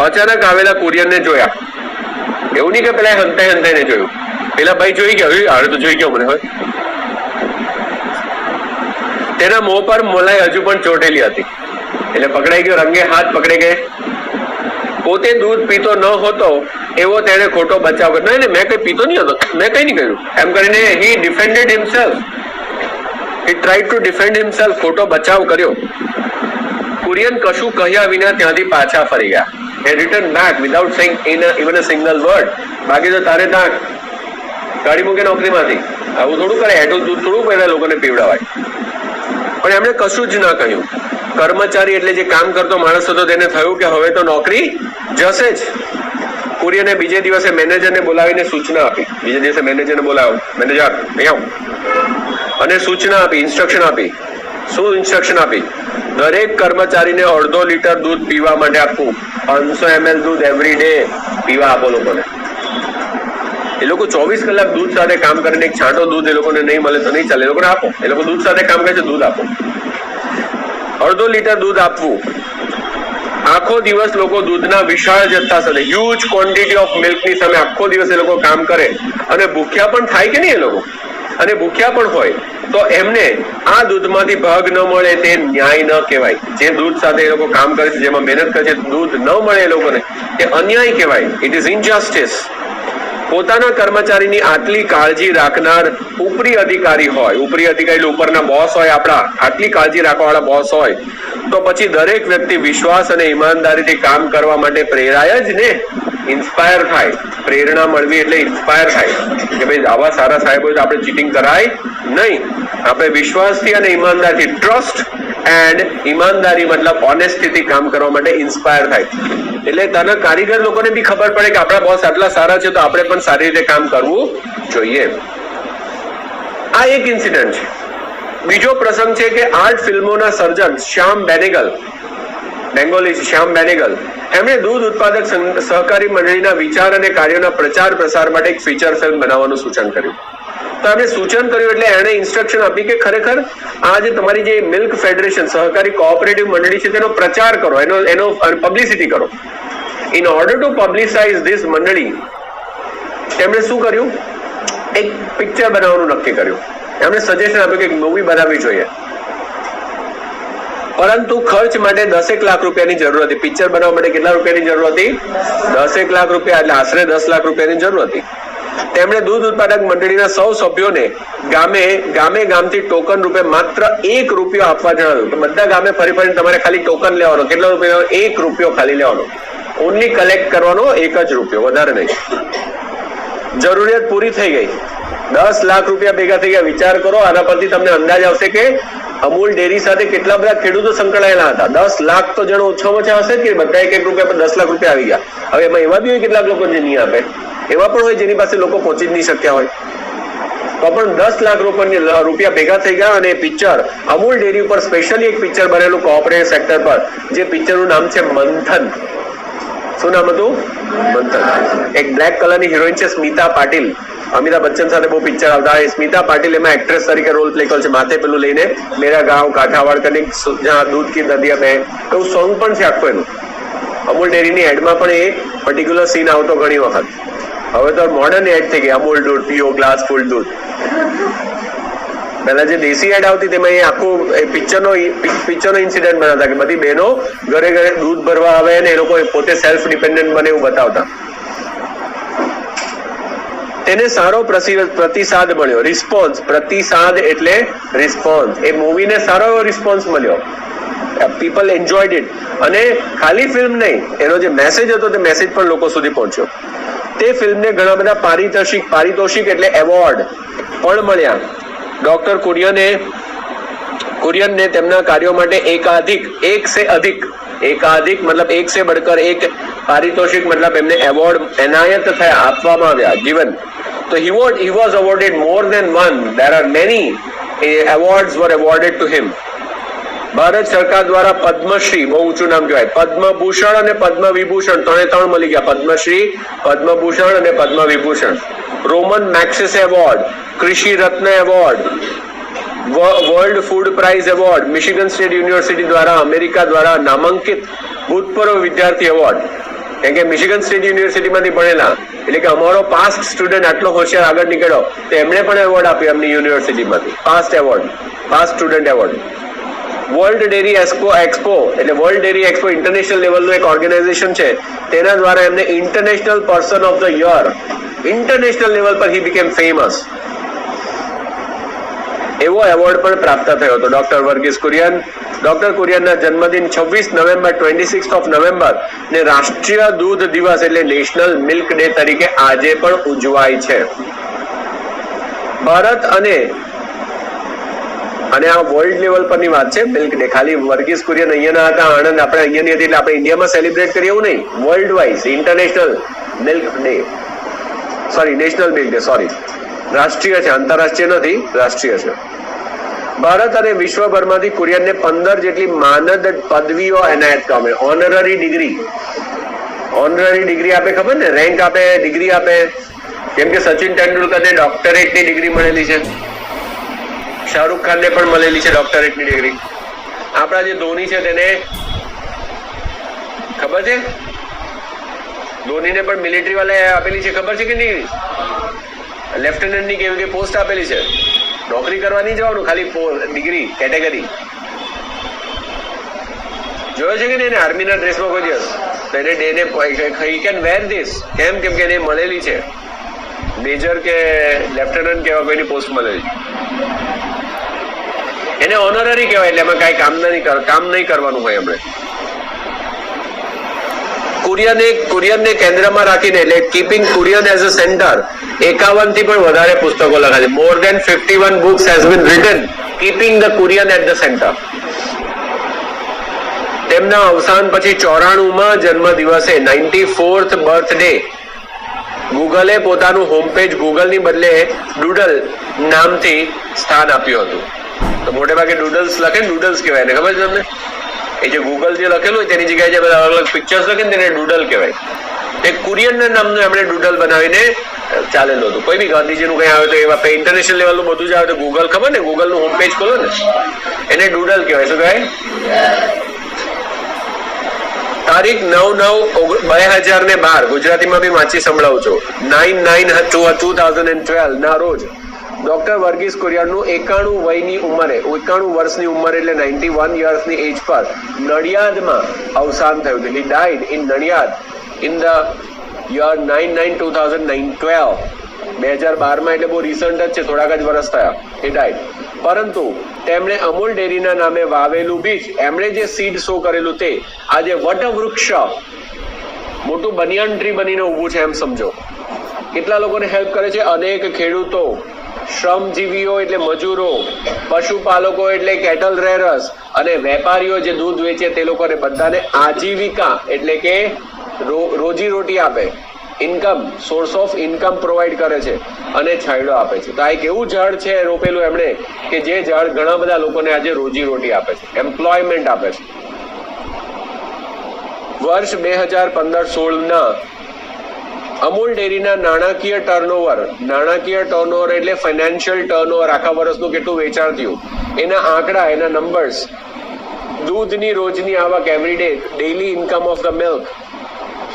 અચાનક આવેલા કુરિયરને જોયા. એવું નહીં કે પેલા હંતાઈને જોયું. પેલા ભાઈ જોઈ ગયા, હારે તો જોઈ ગયો મને હોય. તેના મોં પર મલાઈ હજુ પણ ચોટેલી હતી. એટલે પકડાઈ ગયો, રંગે હાથ પકડી ગયે. પોતે દૂધ પીતો ન હતો એવો તેણે ખોટો બચાવ કર્યો. નહીં, મેં કઈ પીતો નહીં હતો, મેં કઈ નહીં કર્યું એમ કરીને he defended himself. He tried to defend himself. ખોટો બચાવ કર્યો. કુરિયન કશું કહ્યા વિના ત્યાંથી પાછા ફરી ગયા. હે return back without saying even a single word. બાકી તો તારે ત્યાં ગાડી મૂકે નોકરીમાંથી. આવું થોડું કરે, એટલું દૂધ થોડું પહેલા લોકોને પીવડાવાય. પણ એમણે કશું જ ના કહ્યું. કર્મચારી એટલે જે કામ કરતો માણસ હતો તેને થયું કે હવે તો નોકરી જશે જ. કુરિયને બીજે દિવસે મેનેજરને બોલાવીને સૂચના આપી. બીજે દિવસે મેનેજરને બોલાવ્યો, મેનેજર અહીં આવો, અને સૂચના આપી, ઇન્સ્ટ્રક્શન આપી. શું ઇન્સ્ટ્રક્શન આપી? દરેક કર્મચારીને 1/2 લીટર દૂધ પીવા માટે આપવું. 500 ml દૂધ એવરી ડે પીવા આપો લોકોને. એ લોકો 24 કલાક દૂધ સાથે કામ કરીને એક છાંટો દૂધ એ લોકોને નહીં મળે તો નહીં ચાલે. એ લોકોને આપો. એ લોકો દૂધ સાથે કામ કરે છે, દૂધ આપો. 1/2 લીટર દૂધ આપવું. આખો દિવસ લોકો દૂધના વિશાળ જથ્થા સાથે, હ્યુજ ક્વોન્ટિટી ઓફ મિલ્કની સામે આખો દિવસ એ લોકો કામ કરે અને ભૂખ્યા પણ થાય કે નહીં એ લોકો, અને ભૂખ્યા પણ હોય તો એમને આ દૂધમાંથી ભાગ ન મળે તે ન્યાય ન કહેવાય. જે દૂધ સાથે એ લોકો કામ કરે છે, જેમાં મહેનત કરે છે, દૂધ ન મળે એ લોકોને, તે અન્યાય કહેવાય. It is injustice. પોતાના કર્મચારીની આટલી કાળજી રાખનાર ઉપરી અધિકારી હોય, ઉપરી અધિકારી ઉપરના બોસ હોય, આપણા આટલી કાળજી રાખવા વાળા બોસ હોય, તો પછી દરેક વ્યક્તિ વિશ્વાસ અને ઈમાનદારીથી કામ કરવા માટે પ્રેરાય જ ને, ઇન્સ્પાયર થાય. પ્રેરણા મળવી એટલે ઇન્સ્પાયર થાય કે ભાઈ આવા સારા સાહેબ હોય તો આપણે ચીટિંગ કરાય નહીં. આપણે વિશ્વાસથી અને ઈમાનદારીથી, ટ્રસ્ટ એન્ડ ઈમાનદારી મતલબ ઓનેસ્ટીથી કામ કરવા માટે ઇન્સ્પાયર થાય. એટલે તને કારીગર લોકોને બી ખબર પડે કે આપણા બોસ આટલા સારા છે તો આપણે પણ સારી રીતે કામ કરવું જોઈએ. આ એક ઇન્સિડન્ટ છે. બીજો પ્રસંગ છે કે આર્ટ ફિલ્મોના સર્જન શ્યામ બેનેગલ, બેંગોલી શ્યામ બેનેગલ, એમણે દૂધ ઉત્પાદક સહકારી મંડળીના વિચાર અને કાર્યોના પ્રચાર પ્રસાર માટે એક ફીચર ફિલ્મ બનાવવાનું સૂચન કર્યું. તો એમણે સૂચન કર્યું એટલે એણે ઇન્સ્ટ્રક્શન આપી કે ખરેખર આ જે તમારી જે મિલ્ક ફેડરેશન સહકારી કોઓપરેટિવ મંડળી છે તેનો પ્રચાર કરો, એનો પબ્લિસિટી કરો. ઇન ઓર્ડર ટુ પબ્લિસાઇઝ ધીસ મંડળી તેમણે શું કર્યું, એક પિક્ચર બનાવવાનું નક્કી કર્યું. એમણે સજેશન આપ્યું કે એક મૂવી બનાવવી જોઈએ, પરંતુ ખર્ચ માટે 10 લાખ રૂપિયાની જરૂર હતી. પિક્ચર બનાવવા માટે કેટલા રૂપિયાની જરૂર હતી? 10 લાખ રૂપિયા, એટલે આશરે 10 લાખ રૂપિયાની જરૂર હતી. તેમણે દૂધ ઉત્પાદક મંડળીના સૌ સભ્યોને ગામથી ટોકન રૂપે માત્ર 1 રૂપિયો આપવા જણાવ્યું. તો બધા ગામે ફરીને તમારે ખાલી ટોકન લેવાનો. કેટલો રૂપિયો? 1 રૂપિયો ખાલી લેવાનો. ઓનલી કલેક્ટ કરવાનો 1 જ રૂપિયો, વધારે નહીં. જરૂરિયાત પૂરી થઈ ગઈ. 10 લાખ રૂપિયા ભેગા થઈ ગયા. વિચાર કરો, આના પરથી તમને અંદાજ આવશે કે અમૂલ ડેરી સાથે કેટલા બધા ખેડૂતો સંકળાયેલા હતા. 10 લાખ તો જણો ઓછામાં ઓછા હશે કે બધા 1 રૂપિયા પર 10 લાખ રૂપિયા આવી ગયા. હવે એમાં એવા બી હોય કેટલાક લોકો જે નહીં આપે, એવા પણ હોય જેની પાસે લોકો પહોંચી જ નહીં શક્યા હોય. તો પણ 10 લાખ રૂપિયા ભેગા થઈ ગયા. અને પિક્ચર અમૂલ ડેરી ઉપર સ્પેશિયલી એક પિક્ચર બનેલું કોઓપરેટિવ સેક્ટર પર, જે પિક્ચરનું નામ છે મંથન. શું નામ હતું? મંથન. એક બ્લેક કલરની હિરોઈન છે સ્મિતા પાટીલ. અમિતાભ બચ્ચન સાથે બહુ પિક્ચર આવતા. સ્મિતા પાટીલ એમાં એક્ટ્રેસ તરીકે રોલ પ્લે કરે છે. માથે પેલું લઈને મેરા ગાંવ કાઠાવાડ કને જ્યાં દૂધ કી નદિયા બે, એવું સોંગ પણ છે આખું એનું. અમૂલ ડેરીની એડમાં પણ એ પર્ટિક્યુલર સીન આવતો ઘણી વખત. હવે તો મોડર્ન એડ થઈ ગઈ, અમૂલ દૂધ પીઓ, ગ્લાસ ફૂલ દૂધ. પહેલા જે દેશી એડ આવતી તેમાં એ આખું પિક્ચરનો ઇન્સિડન્ટ બનાવતા કે બધી બહેનો ઘરે ઘરે દૂધ ભરવા આવે અને એ લોકો પોતે સેલ્ફ ડિપેન્ડન્ટ બને એવું બતાવતા. તેને સારો પ્રતિસાદ મળ્યો. રિસ્પોન્સ, પ્રતિસાદ એટલે રિસ્પોન્સ. એ મૂવીને સારો એવો રિસ્પોન્સ મળ્યો. People enjoyed it. અને ખાલી ફિલ્મ નહીં, એનો જે મેસેજ હતો તે મેસેજ પણ લોકો સુધી પહોંચ્યો. તે ફિલ્મને ઘણા બધા પારિતોષિક એટલે એવોર્ડ પણ મળ્યા. ડોક્ટર કુરિયનને તેમના કાર્યો માટે એકાધિક મતલબ એક સે બઢકર એક પારિતોષિક મતલબ એમને એવોર્ડ એનાયત થયા, આપવામાં આવ્યા, given. So he was awarded more than one. There are many awards were awarded to him. Bharat સરકાર દ્વારા પદ્મશ્રી, બહુ ઊંચું નામ કહેવાય, પદ્મભૂષણ અને પદ્મવિભૂષણ ત્રણ મળી ગયા. પદ્મશ્રી, પદ્મભૂષણ અને Padma Vibhushan. Roman Maxis award, Krishi Ratna award, world food prize award, Michigan state university દ્વારા અમેરિકા દ્વારા નામાંકિત ભૂતપૂર્વ વિદ્યાર્થી એવોર્ડ. કેમ કે મિશિગન સ્ટેટ યુનિવર્સિટીમાંથી ભણેલા, એટલે કે અમારો પાસ્ટ સ્ટુડન્ટ આટલો હોશિયાર આગળ નીકળ્યો તો એમણે પણ એવોર્ડ આપ્યો એમની યુનિવર્સિટીમાંથી. Past student award. World dairy expo એટલે વર્લ્ડ ડેરી એક્સપો ઇન્ટરનેશનલ લેવલનું એક ઓર્ગેનાઇઝેશન છે, તેના દ્વારા એમને international person of the year, international level પર હી બીકેમ ફેમસ, એવો એવોર્ડ પણ પ્રાપ્ત થયો હતો ડોક્ટર વર્ગીસ કુરિયન. ડોક્ટર કુરિયનના જન્મદિન 26 નવેમ્બર 26th of November ને રાષ્ટ્રીય દૂધ દિવસ એટલે નેશનલ મિલ્ક ડે તરીકે આજે પણ ઉજવાય છે. ભારત અને આ વર્લ્ડ લેવલ પરની વાત છે મિલ્ક ડે. ખાલી વર્ગીસ કુરિયન અહીંયાના હતા, આણંદ આપણે અહીંયાની હતી એટલે આપણે ઇન્ડિયામાં સેલિબ્રેટ કરીએ એવું નહીં. World wise international milk day, national milk day, રાષ્ટ્રીય છે, આંતરરાષ્ટ્રીય નથી, રાષ્ટ્રીય છે. ભારત અને વિશ્વભરમાંથી કુરિયનને 15 જેટલી માનદ પદવીઓ એનાયત કરવામાં, ઓનરરી ડિગ્રી આપે, ખબર ને, રેન્ક આપે, ડિગ્રી આપે. કેમ કે સચિન તેંડુલકરને ડોક્ટરેટની ડિગ્રી મળેલી છે, શાહરૂખ ખાનને પણ મળેલી છે ડોક્ટરેટની ડિગ્રી. આપણા જે ધોની છે તેને ખબર છે, ધોનીને પણ મિલિટરી વાળાએ આપેલી છે, ખબર છે કે નહીં? લેફ્ટનન્ટની કેવી પોસ્ટ આપેલી છે. નોકરી કરવા નહીં જવાનું, ખાલી ડિગ્રી કેટેગરી. જોયો છે કે નહીં એને આર્મીના ડ્રેસમાં કોઈ દિવસ? તો એને હી કેન વેર ધીસ. કેમ કે એને મળેલી છે, મેજર કે લેફ્ટનન્ટ કે એવા કોઈની પોસ્ટ મળેલી. એને ઓનરરી કહેવાય, એટલે એમાં કાંઈ કામ નહીં કરવાનું હોય એમણે. કુરિયનને કેન્દ્રમાં રાખીને, એટલે keeping Kurian as a centre, 51 થી પણ વધારે પુસ્તકો લખ્યા છે. મોર દેન 51 books has been written keeping the Korean at the center. તેમના અવસાન પછી 94માં જન્મ દિવસે 94th બર્થડે ગૂગલે પોતાનું હોમ પેજ ગૂગલની બદલે ડૂડલ નામથી સ્થાન આપ્યું હતું. તો મોટે ભાગે ડૂડલ્સ લખે, ડૂડલ્સ કહેવાય ને, ખબર છે તમને? એ જે ગૂગલ જે લખેલું હોય તેની જગ્યાએ જે બધા અલગ અલગ પિક્ચર્સ લખે ને તેને ડૂડલ કહેવાય. તે કુરિયનના નામનું એમણે ડૂડલ બનાવીને ચાલેલું હતું. કોઈ બી ગાંધીજીનું કંઈ આવે તો એવા ઇન્ટરનેશનલ લેવલનું બધું જ આવે તો ગૂગલ, ખબર ને, ગૂગલનું હોમ પેજ ખોલો ને, એને ડૂડલ કહેવાય. શું કહેવાય? તારીખ 9/9/2012, ગુજરાતીમાં બી વાંચી સંભળાવું છું. 9/9/2012 ના રોજ ડોક્ટર વર્ગીસ કુરિયનનું 91 વયની ઉંમરે, 91 વર્ષની ઉંમરે એટલે 91 યર્સની એજ પર નડિયાદમાં અવસાન થયું હતું. He died in Nadiad in the year 9/9/2012. 2012માં એટલે બહુ રિસન્ટ જ છે, થોડાક જ વર્ષ થયા હી ડાઇડ. પરંતુ તેમણે અમૂલ ડેરીના નામે વાવેલું બીજ, એમણે જે સીડ શો કરેલું તે આજે વટવૃક્ષ, મોટું બનિયાન ટ્રી બનીને ઊભું છે, એમ સમજો. કેટલા લોકોને હેલ્પ કરે છે? અનેક ખેડૂતો, શ્રમજીવીઓ એટલે મજૂરો, પશુપાલકો એટલે કેટલ રેરર્સ, અને વેપારીઓ જે દૂધ વેચે તે લોકોને બધાને આજીવિકા એટલે કે રોજી રોટી આપે, income, source of income provide કરે છે અને છાંયડો આપે છે. તો આ એક એવું ઝાડ છે રોપેલું એમણે કે જે ઝાડ ઘણા બધા લોકોને આજે રોજી રોટી આપે છે, એમ્પ્લોયમેન્ટ આપે છે. વર્ષ 2015-16ના અમૂલ ડેરીના નાણાકીય ટર્નઓવર એટલે ફાઇનાન્શિયલ ટર્નઓવર, આખા વર્ષનું કેટલું વેચાણ થયું, એના આંકડા, એના નંબર્સ, દૂધની રોજની આવક, everyday daily income of the milk,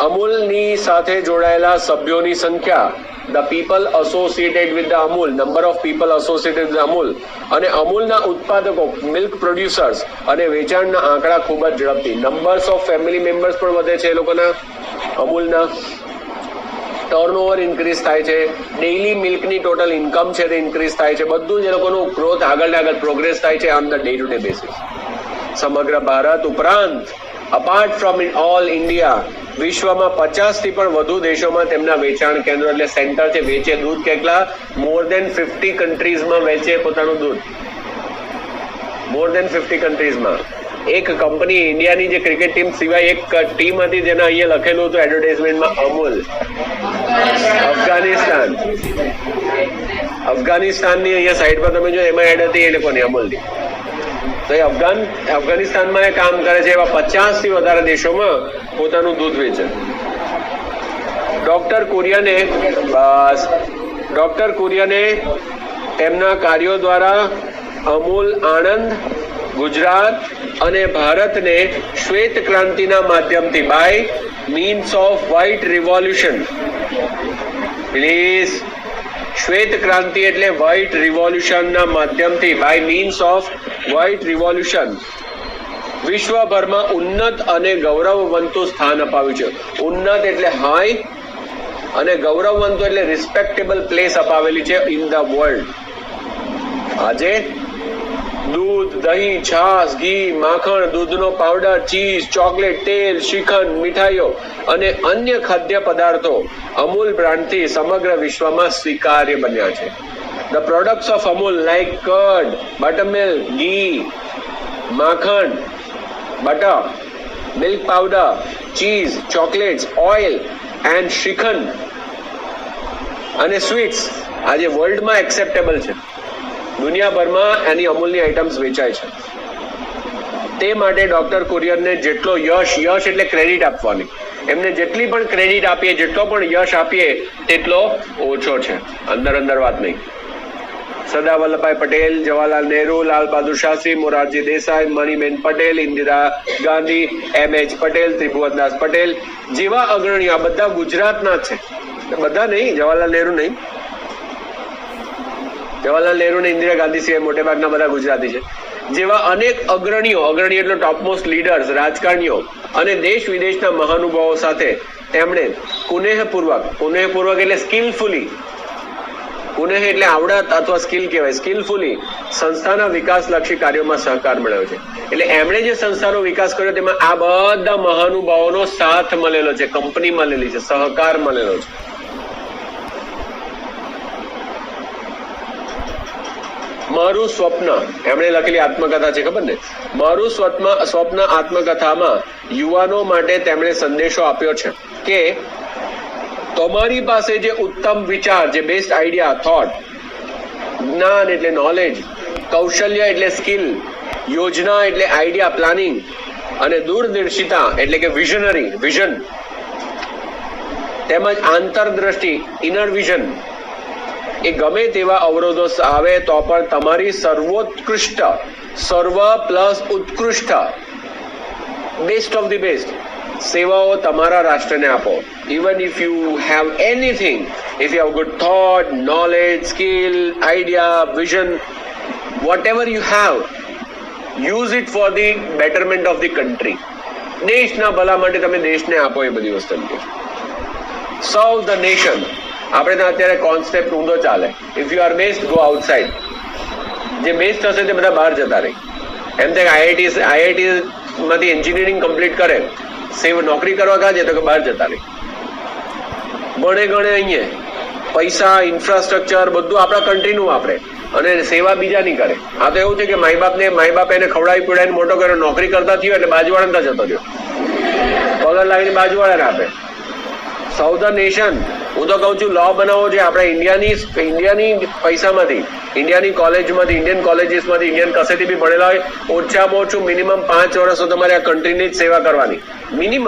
અમૂલની સાથે જોડાયેલા સભ્યોની સંખ્યા, the people associated with the Amul, number of people associated with Amul, અને અમૂલના ઉત્પાદકો, મિલ્ક પ્રોડ્યુસર્સ અને વેચાણના આંકડા ખૂબ જ ઝડપથી. નંબર્સ ઓફ ફેમિલી મેમ્બર્સ પણ વધે છે એ લોકોના, અમૂલના. ટર્નઓવર ઇન્ક્રીઝ થાય છે, ડેઇલી મિલ્કની ટોટલ ઇન્કમ છે તે ઇન્ક્રીઝ થાય છે. બધું જ એ લોકોનું ગ્રોથ આગળ ને આગળ પ્રોગ્રેસ થાય છે on the day to day basis. સમગ્ર ભારત ઉપરાંત અપાર્ટ ફ્રોમ ઓલ ઇન્ડિયા, વિશ્વમાં 50 થી પણ વધુ દેશોમાં તેમના વેચાણ કેન્દ્ર એટલે સેન્ટર છે. વેચે દૂધ કેટલા? મોર દેન 50 કન્ટ્રીઝમાં વેચે પોતાનું દૂધ, મોર દેન 50 કન્ટ્રીઝમાં. એક કંપની, ઇન્ડિયાની જે ક્રિકેટ ટીમ સિવાય એક ટીમ હતી જેના અહીંયા લખેલું હતું એડવર્ટાઇઝમેન્ટમાં અમૂલ. અફઘાનિસ્તાનની અહીંયા સાઈડ પર તમે જો એમાં એડ હતી એ લોકોની અમૂલની. તો એ અફઘાનિસ્તાનમાં એ કામ કરે છે. એવા 50 થી વધારે દેશોમાં પોતાનું દૂધ વેચે. ડોક્ટર કુરિયને તેમના કાર્યો દ્વારા અમૂલ આણંદ, ગુજરાત અને ભારતને શ્વેત ક્રાંતિના માધ્યમથી, by means of white revolution, please, શ્વેત ક્રાંતિ એટલે વ્હાઇટ રિવોલ્યુશનના માધ્યમથી, by means of white revolution, વિશ્વભરમાં ઉન્નત અને ગૌરવવંતું સ્થાન અપાવ્યું છે. ઉન્નત એટલે હાઈ અને ગૌરવવંતું એટલે રિસ્પેક્ટેબલ પ્લેસ અપાવેલી છે ઇન ધ વર્લ્ડ. આજે દૂધ, દહીં, છાશ, ઘી, માખણ, દૂધનો પાવડર, ચીઝ, ચોકલેટ, તેલ, શ્રીખંડ, મીઠાઈઓ અને અન્ય ખાદ્ય પદાર્થો અમૂલ બ્રાન્ડથી સમગ્ર વિશ્વમાં સ્વીકાર્ય બન્યા છે. The products of Amul like curd, buttermilk, ghee, makhan, butter, milk powder, cheese, chocolates, oil and shrikhand અને સ્વીટ્સ આજે વર્લ્ડમાં એક્સેપ્ટેબલ છે. દુનિયાભરમાં એની અમૂલની આઇટમ્સ વેચાય છે. તે માટે ડોક્ટર કુરિયનને જેટલો યશ એટલે ક્રેડિટ આપવાની, એમને જેટલી પણ ક્રેડિટ આપીએ, જેટલો પણ યશ આપીએ તેટલો ઓછો છે. અંદર વાત નહીં. સરદાર વલ્લભભાઈ પટેલ, જવાહરલાલ નહેરુ, લાલ બહાદુર શાસ્ત્રી, મોરારજી દેસાઈ, મણિબેન પટેલ, ઇન્દિરા ગાંધી, M.H. પટેલ, ત્રિભુવનદાસ પટેલ જેવા અગ્રણીઓ આ બધા ગુજરાતના છે. બધા નહીં, જવાહરલાલ નહેરુ નહીં. જવાહરલાલ નહેરુ ને ઇન્દિરા ગાંધી સિવાય મોટે ભાગના બધા ગુજરાતી છે. જેવા અનેક અગ્રણીઓ એટલે ટોપમોસ્ટ લીડર્સ, રાજકારણીઓ અને દેશ વિદેશના મહાનુભાવો સાથે તેમણે કુનેહપૂર્વક એટલે સ્કિલફુલી કુનેહ એટલે આવડત અથવા સ્કિલ કહેવાય. સ્કિલફુલી સંસ્થાના વિકાસલક્ષી કાર્યોમાં સહકાર મળ્યો છે. એટલે એમણે જે સંસ્થાનો વિકાસ કર્યો તેમાં આ બધા મહાનુભાવોનો સાથ મળેલો છે, કંપની મળેલી છે, સહકાર મળેલો છે. મારું સ્વપ્ન એમણે લખેલી આત્મકથા છે, ખબર ને? મારું સ્વપ્ન આત્મકથામાં યુવાનો માટે તેમણે સંદેશો આપ્યો છે કે તમારી પાસે જે ઉત્તમ વિચાર, જે બેસ્ટ આઈડિયા, થોટ, જ્ઞાન એટલે નોલેજ, કૌશલ્ય એટલે સ્કિલ, યોજના એટલે આઈડિયા, પ્લાનિંગ, અને દૂરદર્શિતા એટલે કે વિઝન, તેમજ આંતરદ્રષ્ટિ, ઇનર વિઝન, એ ગમે તેવા અવરોધો આવે તો પણ તમારી સર્વોત્કૃષ્ટ, સર્વ પ્લસ ઉત્કૃષ્ટ, બેસ્ટ ઓફ ધી બેસ્ટ સેવાઓ તમારા રાષ્ટ્રને આપો. Even if you have anything, if you have good thought, knowledge, skill, idea, vision, whatever you have, use it for the betterment of the country. દેશના ભલા માટે તમે દેશને આપો એ બધી વસ્તુ. સર્વ ધ નેશન. આપણે ત્યાં અત્યારે કોન્સેપ્ટ ઊંધો ચાલે. If you are best, go outside. જે બેસ્ટ હશે તે બધા બહાર જતા રહે. એમ થાય આઈઆઈટી માંથી એન્જિનિયરિંગ કમ્પ્લીટ કરે, નોકરી કરવા કાં જાય તો કે બહાર જતા રહે. ભણે ગણે અહીંયા પૈસા, ઇન્ફ્રાસ્ટ્રક્ચર બધું આપણા કન્ટ્રીનું વાપરે અને સેવા બીજાની કરે. આ તો એવું છે કે માય બાપ એને ખવડાવી પીવડાવીને મોટો કર્યો, નોકરી કરતા થયો એટલે બાજુવાળાને ત્યાં જતો રહ્યો, પગાર લાવીને બાજુવાળાને આપે. સૌ ધ નેશન. હું તો કહું છું લો બનાવવો છે આપણે ઇન્ડિયાની પૈસામાંથી, ઇન્ડિયાની કોલેજમાંથી, ઇન્ડિયન કોલેજીસમાંથી, ઇન્ડિયન કસેથી બી ભણેલા હોય, ઓછામાં ઓછું મિનિમમ 5 વર્ષ તો તમારે આ કન્ટ્રીની જ સેવા કરવાની. મિનિમમ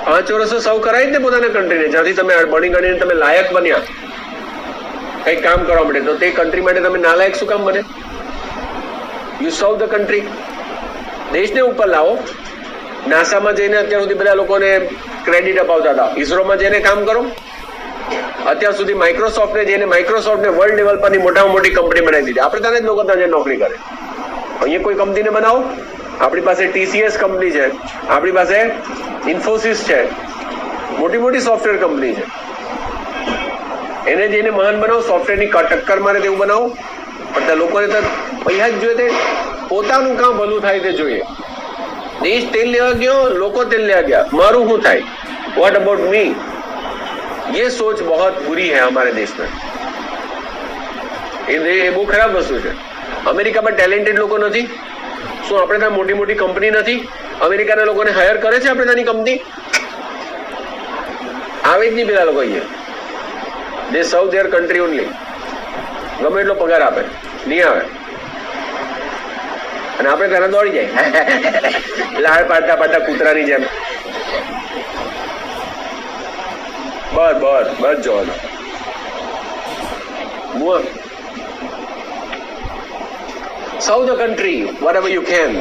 5 વર્ષ તો સૌ કરાય જ ને પોતાના કન્ટ્રીને. જ્યાંથી તમે ભણી ગણીને તમે લાયક બન્યા કંઈક કામ કરવા માટે, તો તે કન્ટ્રી માટે તમે નાલાયક શું કામ બને? યુ સર્વ ધ કન્ટ્રી. દેશને ઉપર લાવો. નાસામાં જઈને અત્યાર સુધી બધા લોકોને ક્રેડિટ અપાવતા હતા. ઇસરોમાં જઈને કામ કરો. અત્યાર સુધી માઇક્રોસોફ્ટને જઈને માઇક્રોસોફ્ટને વર્લ્ડ લેવલ પરની મોટામાં મોટી કંપની બનાવી દીધી. આપણે ત્યાં જ લોકો ત્યાં નોકરી કરે. અહીંયા કોઈ કંપનીને બનાવો. આપણી પાસે TCS કંપની છે, આપણી પાસે ઇન્ફોસિસ છે, મોટી મોટી સોફ્ટવેર કંપની છે. એને જઈને મહાન બનાવો, સોફ્ટવેરની ટક્કર મારે તેવું બનાવો. પણ ત્યાં લોકોને તો પૈસા જ જોઈએ, તે પોતાનું કામ ભલું થાય તે જોઈએ. દેશ તેલ લેવા ગયો, લોકો તેલ લેવા ગયા, મારું શું થાય? What about me? ये सोच बहुत बुरी है हमारे देश में. એ બહુ ખરાબ વસ્તુ છે. અમેરિકામાં ટેલેન્ટેડ લોકો નથી? શું આપણે ત્યાં મોટી મોટી કંપની નથી? અમેરિકાના લોકોને હાયર કરે છે આપણે ત્યાંની કંપની? આવે જ નહીં પેલા લોકો અહીંયા. દે સર્વ ધેર કન્ટ્રી ઓનલી. ગમે એટલો પગાર આપે, નહીં આવે. અને આપણે ત્યાં દોડી જાય લાળ પાડતા કૂતરાની જેમ. બસ જવાનું. સર્વ the country whatever you can.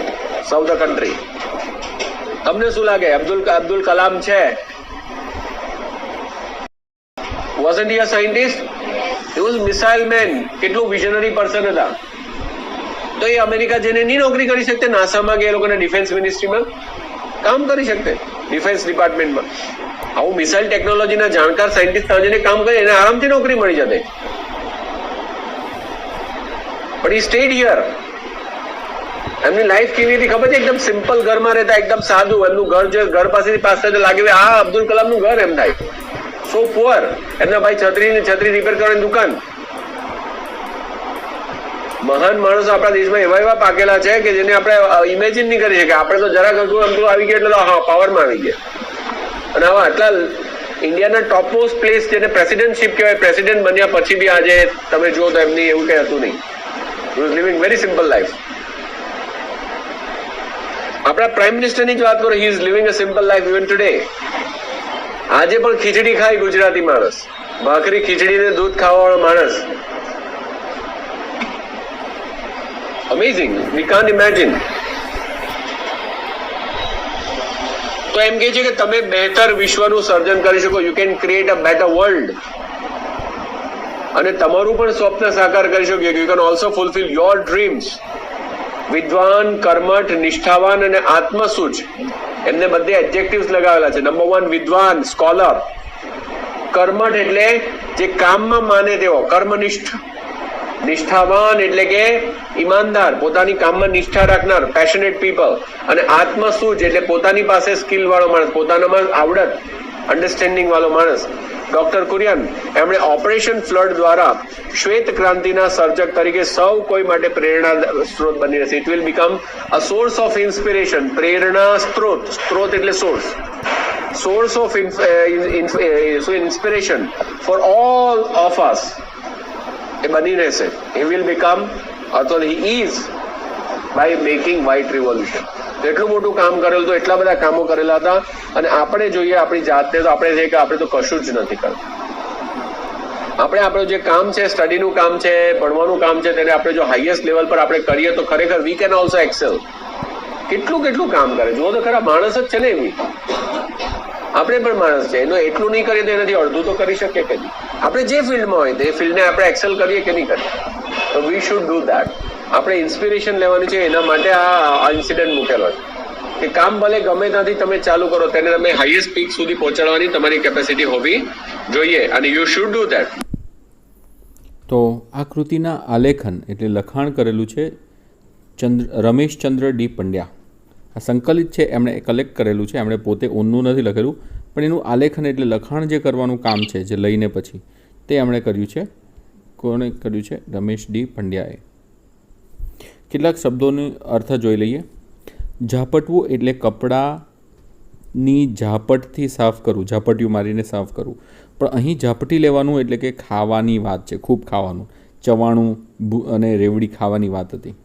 સર્વ ધ કન્ટ્રી. તમને શું લાગે અબ્દુલ કલામ છે? wasn't he a scientist? He was missile man. કેટલું વિઝનરી પર્સન હતા. તો એ અમેરિકા જઈને નહીં નોકરી કરી શકતે? નાસામાં કે એ લોકોના ડિફેન્સ મિનિસ્ટ્રીમાં કામ કરી શકતે, ડિફેન્સ ડિપાર્ટમેન્ટમાં. આવું મિસાઇલ ટેકનોલોજીના જાણકાર સાયન્ટિસ્ટ જઈને કામ કરે, એને આરામથી નોકરી મળી જતે. But he stayed here. એમની લાઈફ કેવી હતી ખબર છે? એકદમ સિમ્પલ ઘરમાં રહેતા, એકદમ સાદું. એમનું ઘર જે ઘર પાસેથી પાસે લાગે આ અબ્દુલ કલામનું ઘર એમ થાય. સો પુઅર. એમના ભાઈ છત્રી રિપેર કરવાની દુકાન. મહાન માણસો આપણા દેશમાં એવા પાકેલા છે કે જેને આપણે ઇમેજિન નહીં કરી શકીએ. આપણે તો જરાક હજુ આવી ગયા એટલે હા પાવરમાં આવી ગયા. અને આવા આટલા ઇન્ડિયાના ટોપ મોસ્ટ પ્લેસ જેને પ્રેસિડેન્ટશીપ કહેવાય, પ્રેસિડેન્ટ બન્યા પછી બી આજે તમે જુઓ તો એમની એવું કંઈ હતું નહીં. He was living very simple life. આપણા પ્રાઇમ મિનિસ્ટરની જ વાત કરો, he is living a simple life even today. આજે પણ ખીચડી ખાય ગુજરાતી માણસ, ભાખરી ખીચડીને દૂધ ખાવાવાળો માણસ. Amazing. We can't imagine. તો એમ કહે છે કે તમે બહેતર વિશ્વનું સર્જન કરી શકો. You can create a better world. અને તમારું પણ સ્વપ્ન સાકાર કરી શકો. You can also fulfil your dreams. વિદ્વાન, કર્મઠ, નિષ્ઠાવાન અને આત્મસૂચ, એમને બધે એડજેક્ટિવ્સ લગાવેલા છે. નંબર 1 વિદ્વાન, સ્કોલર. કર્મઠ એટલે જે કામમાં માને તેવો, કર્મનિષ્ઠ. નિષ્ઠાવાન એટલે કે ઈમાનદાર, પોતાની કામમાં નિષ્ઠા રાખનાર, પેશનેટ પીપલ. અને આત્મસૂજ એટલે પોતાની પાસે સ્કિલ વાળો માણસ, પોતાનામાં આવડત, અન્ડરસ્ટેન્ડિંગ વાળો માણસ. ડોક્ટર કુરિયન એમણે ઓપરેશન ફ્લડ દ્વારા શ્વેત ક્રાંતિના સર્જક તરીકે સૌ કોઈ માટે પ્રેરણા સ્ત્રોત બની રહેશે. It will become a source of inspiration. પ્રેરણા સ્ત્રોત, સ્ત્રોત એટલે source, source of inspiration for all of us એ બની રહેશે. he will become, અથવા he is, by making white revolution. એટલું મોટું કામ કરેલું, તો એટલા બધા કામો કરેલા હતા. અને આપણે જોઈએ આપણી જાતને, તો આપણે છે કે આપણે તો કશું જ નથી કરતા. આપણે આપણું જે કામ છે, સ્ટડીનું કામ છે, ભણવાનું કામ છે, તેને આપણે જો હાઈએસ્ટ લેવલ પર આપણે કરીએ તો ખરેખર વી કેન ઓલ્સો એક્સેલ. કેટલું કામ કરે જુઓ તો ખરા. માણસ જ છે ને એવી, આપણે પણ માણસ છે. એનું એટલું નહીં કરીએ તો એનાથી અડધું તો કરી શકીએ કે નહીં. આપણે જે ફિલ્ડમાં હોય તે ફિલ્ડને આપણે એક્સેલ કરીએ કે નહીં કરીએ, તો વી શુડ ડુ ધેટ. આપણે ઇન્સ્પિરેશન લેવાની છે, એના માટે આ ઇન્સિડન્ટ મૂકેલો છે કે કામ ભલે ગમે ત્યાંથી તમે ચાલુ કરો, તેને તમે હાઈએસ્ટ પીક સુધી પહોંચાડવાની તમારી કેપેસિટી હોવી જોઈએ, અને યુ શુડ ડુ ધેટ. તો આ કૃતિના આલેખન એટલે લખાણ કરેલું છે રમેશચંદ્ર ડી પંડ્યા. આ સંકલિત છે, એમણે કલેક્ટ કરેલું છે, એમણે પોતે ઓનનું નથી લખેલું, પણ એનું આલેખન એટલે લખાણ જે કરવાનું કામ છે, જે લઈને પછી તે એમણે કર્યું છે. કોણે કર્યું છે? રમેશ ડી પંડ્યાએ. કેટલાક શબ્દોનો અર્થ જોઈ લઈએ. ઝાપટવું એટલે કપડાની ઝાપટથી સાફ કરવું, ઝાપટિયું મારીને સાફ કરવું. પણ અહીં ઝાપટી લેવાનું એટલે કે ખાવાની વાત છે, ખૂબ ખાવાનું, ચવાણું અને રેવડી ખાવાની વાત હતી.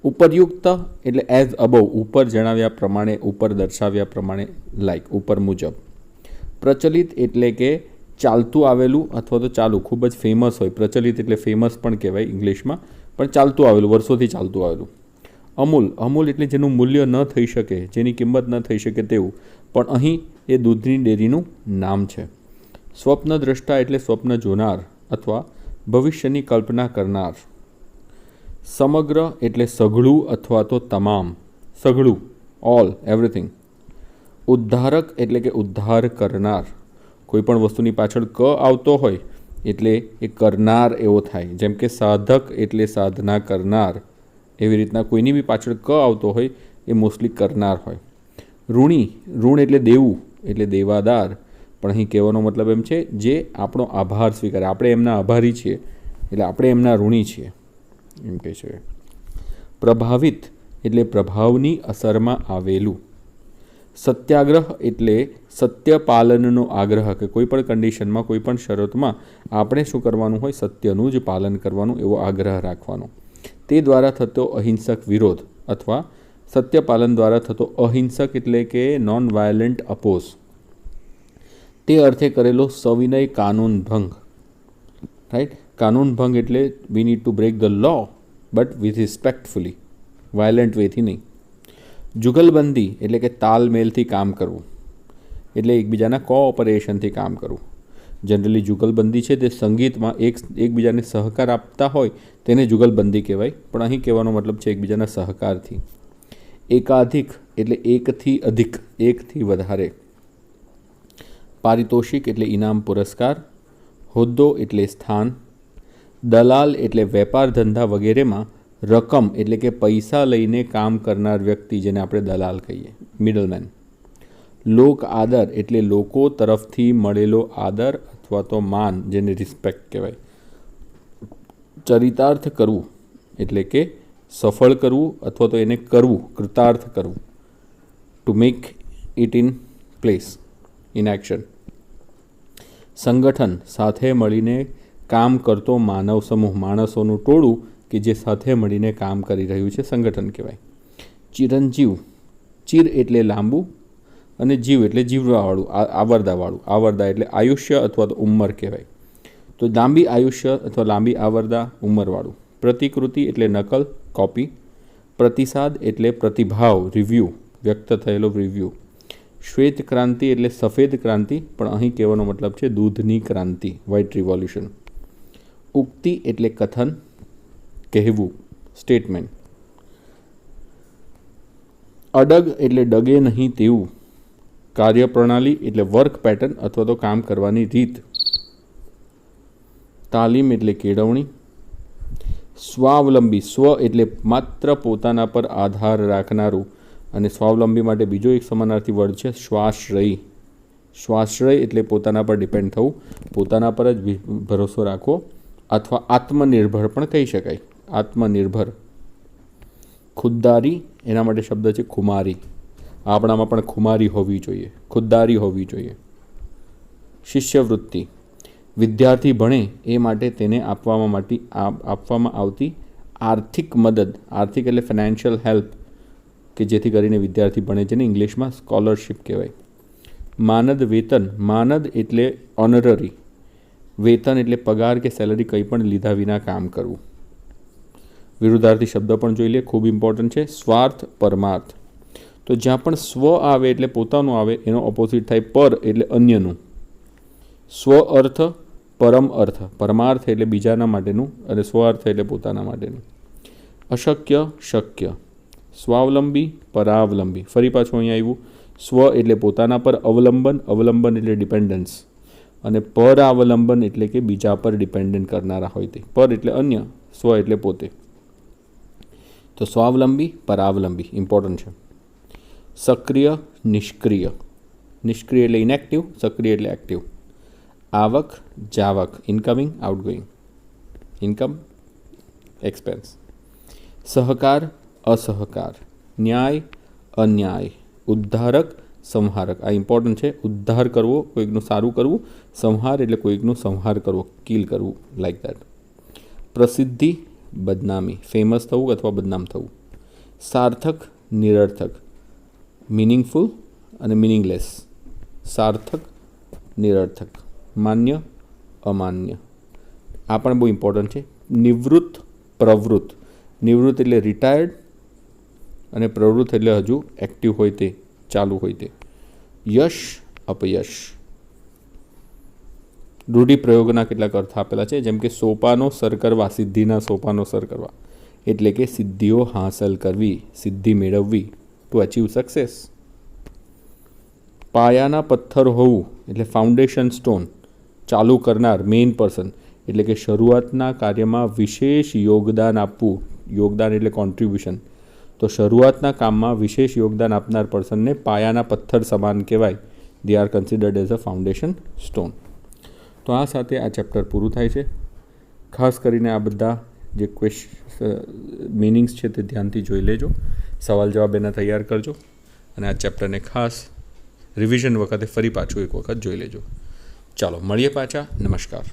ઉપરયુક્ત એટલે એઝ અબવ, ઉપર જણાવ્યા પ્રમાણે, ઉપર દર્શાવ્યા પ્રમાણે, લાઈક ઉપર મુજબ. પ્રચલિત એટલે કે ચાલતું આવેલું અથવા તો ચાલુ, ખૂબ જ ફેમસ હોય. પ્રચલિત એટલે ફેમસ પણ કહેવાય ઇંગ્લિશમાં, પણ ચાલતું આવેલું, વર્ષોથી ચાલતું આવેલું. અમૂલ, અમૂલ એટલે જેનું મૂલ્ય ન થઈ શકે, જેની કિંમત ન થઈ શકે તેવું, પણ અહીં એ દૂધની ડેરીનું નામ છે. સ્વપ્નદ્રષ્ટા એટલે સ્વપ્ન જોનાર અથવા ભવિષ્યની કલ્પના કરનાર. સમગ્ર એટલે સઘળું અથવા તો તમામ, સઘળું, ઓલ, એવરીથિંગ. ઉદ્ધારક એટલે કે ઉદ્ધાર કરનાર. કોઈ પણ વસ્તુની પાછળ ક આવતો હોય એટલે એ કરનાર એવો થાય. જેમ કે સાધક એટલે સાધના કરનાર, એવી રીતના કોઈની બી પાછળ ક આવતો હોય એ મોસ્ટલી કરનાર હોય. ઋણી, ઋણ એટલે દેવું, એટલે દેવાદાર, પણ અહીં કહેવાનો મતલબ એમ છે જે આપણો આભાર સ્વીકારે. આપણે એમના આભારી છીએ એટલે આપણે એમના ઋણી છીએ એમ કહે છે. પ્રભાવિત એટલે પ્રભાવની અસરમાં આવેલું. સત્યાગ્રહ એટલે સત્ય પાલનનો આગ્રહ, કે કોઈ પણ કન્ડિશનમાં, કોઈ પણ શરતમાં આપણે શું કરવાનું હોય? સત્યનું જ પાલન કરવાનું, એવો આગ્રહ રાખવાનો. તે દ્વારા થતો અહિંસક વિરોધ અથવા સત્ય પાલન દ્વારા થતો અહિંસક એટલે કે નોન વાયલન્ટ અપોઝ. તે અર્થે કરેલો સવિનય કાનૂન ભંગ. રાઈટ? કાનૂન ભંગ એટલે we need to break the law but with respectfully, violent વેથી નહીં. જુગલબંધી એટલે કે તાલમેલથી કામ કરવું, એટલે એકબીજાના કોઓપરેશનથી કામ કરવું. જનરલી જુગલબંધી છે તે સંગીતમાં એકબીજાને સહકાર આપતા હોય તેને જુગલબંધી કહેવાય, પણ અહીં કહેવાનો મતલબ છે એકબીજાના સહકારથી. એકાધિક એટલે એકથી અધિક, એકથી વધારે. પારિતોષિક એટલે ઇનામ, પુરસ્કાર. હોદ્દો એટલે સ્થાન. દલાલ એટલે વેપાર ધંધા વગેરેમાં રકમ એટલે કે પૈસા લઈને કામ કરનાર વ્યક્તિ, જેને આપણે દલાલ કહીએ, મિડલમેન. લોક આદર એટલે લોકો તરફથી મળેલો આદર અથવા તો માન, જેને રિસ્પેક્ટ કહેવાય. ચરિતાર્થ કરવું એટલે કે સફળ કરવું અથવા તો એને કરવું, કૃતાર્થ કરવું. To make it in place, in action. સંગઠન સાથે મળીને કામ કરતો માનવ સમૂહ, માણસોનું ટોળું કે જે સાથે મળીને કામ કરી રહ્યું છે, સંગઠન કહેવાય. ચિરંજીવ, ચિર એટલે લાંબુ અને જીવ એટલે જીવવાવાળું, આવરદાવાળું. આવરદા એટલે આયુષ્ય અથવા તો ઉંમર કહેવાય. તો લાંબી આયુષ્ય અથવા લાંબી આવરદા, ઉંમરવાળું. પ્રતિકૃતિ એટલે નકલ, કોપી. પ્રતિસાદ એટલે પ્રતિભાવ, રિવ્યૂ, વ્યક્ત થયેલો રિવ્યૂ. શ્વેત ક્રાંતિ એટલે સફેદ ક્રાંતિ, પણ અહીં કહેવાનો મતલબ છે દૂધની ક્રાંતિ, વ્હાઇટ રિવોલ્યુશન. ઉક્તિ એટલે કથન, કહેવું, સ્ટેટમેન્ટ. અડગ એટલે ડગે નહીં તેવું, કાર્યપ્રણાલી એટલે વર્ક પેટર્ન અથવા તો કામ કરવાની રીત. તાલીમ એટલે કેળવણી. સ્વાવલંબી, સ્વ એટલે માત્ર પોતાના પર આધાર રાખનારું, અને સ્વાવલંબી માટે બીજો એક સમાનાર્થી વર્ડ છે સ્વાશ્રયી. સ્વાશ્રય એટલે પોતાના પર ડિપેન્ડ થવું, પોતાના પર જ ભરોસો રાખવો, અથવા આત્મનિર્ભર પણ કહી શકાય. આત્મનિર્ભર. ખુદદારી, એના માટે શબ્દ છે ખુમારી. આપણામાં પણ ખુમારી હોવી જોઈએ, ખુદદારી હોવી જોઈએ. શિષ્યવૃત્તિ, વિદ્યાર્થી ભણે એ માટે તેને આપવામાં આવતી આર્થિક મદદ. આર્થિક એટલે ફાઇનાન્શિયલ હેલ્પ, કે જેથી કરીને વિદ્યાર્થી ભણે છે ને ઇંગ્લિશમાં સ્કોલરશિપ કહેવાય. માનદ વેતન, માનદ એટલે ઓનરરી, વેતન એટલે પગાર કે સેલરી કંઈ પણ લીધા વિના કામ કરવું. વિરુદ્ધાર્થી શબ્દ પણ જોઈ લે, ખૂબ ઇમ્પોર્ટન્ટ છે. સ્વાર્થ, પરમાર્થ. તો જ્યાં પણ સ્વ આવે એટલે પોતાનું આવે, એનો ઓપોઝિટ થાય પર એટલે અન્યનું. સ્વ અર્થ, પરમ અર્થ. પરમાર્થ એટલે બીજાના માટેનું, અને સ્વાર્થ એટલે પોતાના માટેનું. અશક્ય, શક્ય. સ્વાવલંબી, પરાવલંબી. ફરી પાછું અહીંયા આવ્યું. સ્વ એટલે પોતાના પર અવલંબન, અવલંબન એટલે ડિપેન્ડન્સ, અને પરાવલંબન એટલે કે બીજા પર ડિપેન્ડન્ટ કરનારા હોય તે. પર એટલે અન્ય, સ્વ એટલે પોતે. તો સ્વાવલંબી, પરાવલંબી ઇમ્પોર્ટન્ટ છે. સક્રિય, નિષ્ક્રિય. નિષ્ક્રિય એટલે ઇનએક્ટિવ, સક્રિય એટલે એક્ટિવ. આવક, જાવક. Incoming, outgoing. Income, expense. સહકાર, અસહકાર. ન્યાય, અન્યાય. ઉદ્ધારક, સંહારક. આ ઇમ્પોર્ટન્ટ છે. ઉદ્ધાર કરવો, કોઈકનું સારું કરવું. સંહાર એટલે કોઈકનું સંહાર કરવો, કિલ કરવું, લાઈક દેટ. પ્રસિદ્ધિ, બદનામી. ફેમસ થવું અથવા બદનામ થવું. સાર્થક, નિરર્થક. મિનિંગફુલ અને મિનિંગલેસ. સાર્થક, નિરર્થક. માન્ય, અમાન્ય. આ પણ બહુ ઇમ્પોર્ટન્ટ છે. નિવૃત્ત, પ્રવૃત્ત. નિવૃત્ત એટલે રિટાયર્ડ, અને પ્રવૃત્ત એટલે હજુ એક્ટિવ હોય તે, ચાલુ હોય તે. યશ, અપયશ. રૂઢિપ્રયોગના કેટલાક અર્થ આપેલા છે, જેમ કે સોપાનો સર કરવા, સિદ્ધિના સોપાનો સર કરવા. એટલે કે સિદ્ધિઓ હાંસલ કરવી, સિદ્ધિ મેળવવી, ટુ અચીવ સક્સેસ. પાયાના પથ્થર હોવું એટલે ફાઉન્ડેશન સ્ટોન, ચાલુ કરનાર, મેઇન પર્સન. એટલે કે શરૂઆતના કાર્યમાં વિશેષ યોગદાન આપવું. યોગદાન એટલે કોન્ટ્રીબ્યુશન. તો શરૂઆતના કામમાં વિશેષ યોગદાન આપનાર પર્સનને પાયાના પથ્થર સમાન કહેવાય. They are considered as a foundation stone. તો આ સાથે આ ચેપ્ટર પૂરું થાય છે. ખાસ કરીને આ બધા જે મિનિંગ્સ છે તે ધ્યાનથી જોઈ લેજો. સવાલ જવાબ એના તૈયાર કરજો, અને આ ચેપ્ટરને ખાસ રિવિઝન વખતે ફરી પાછું એક વખત જોઈ લેજો. ચાલો મળીએ પાછા. નમસ્કાર.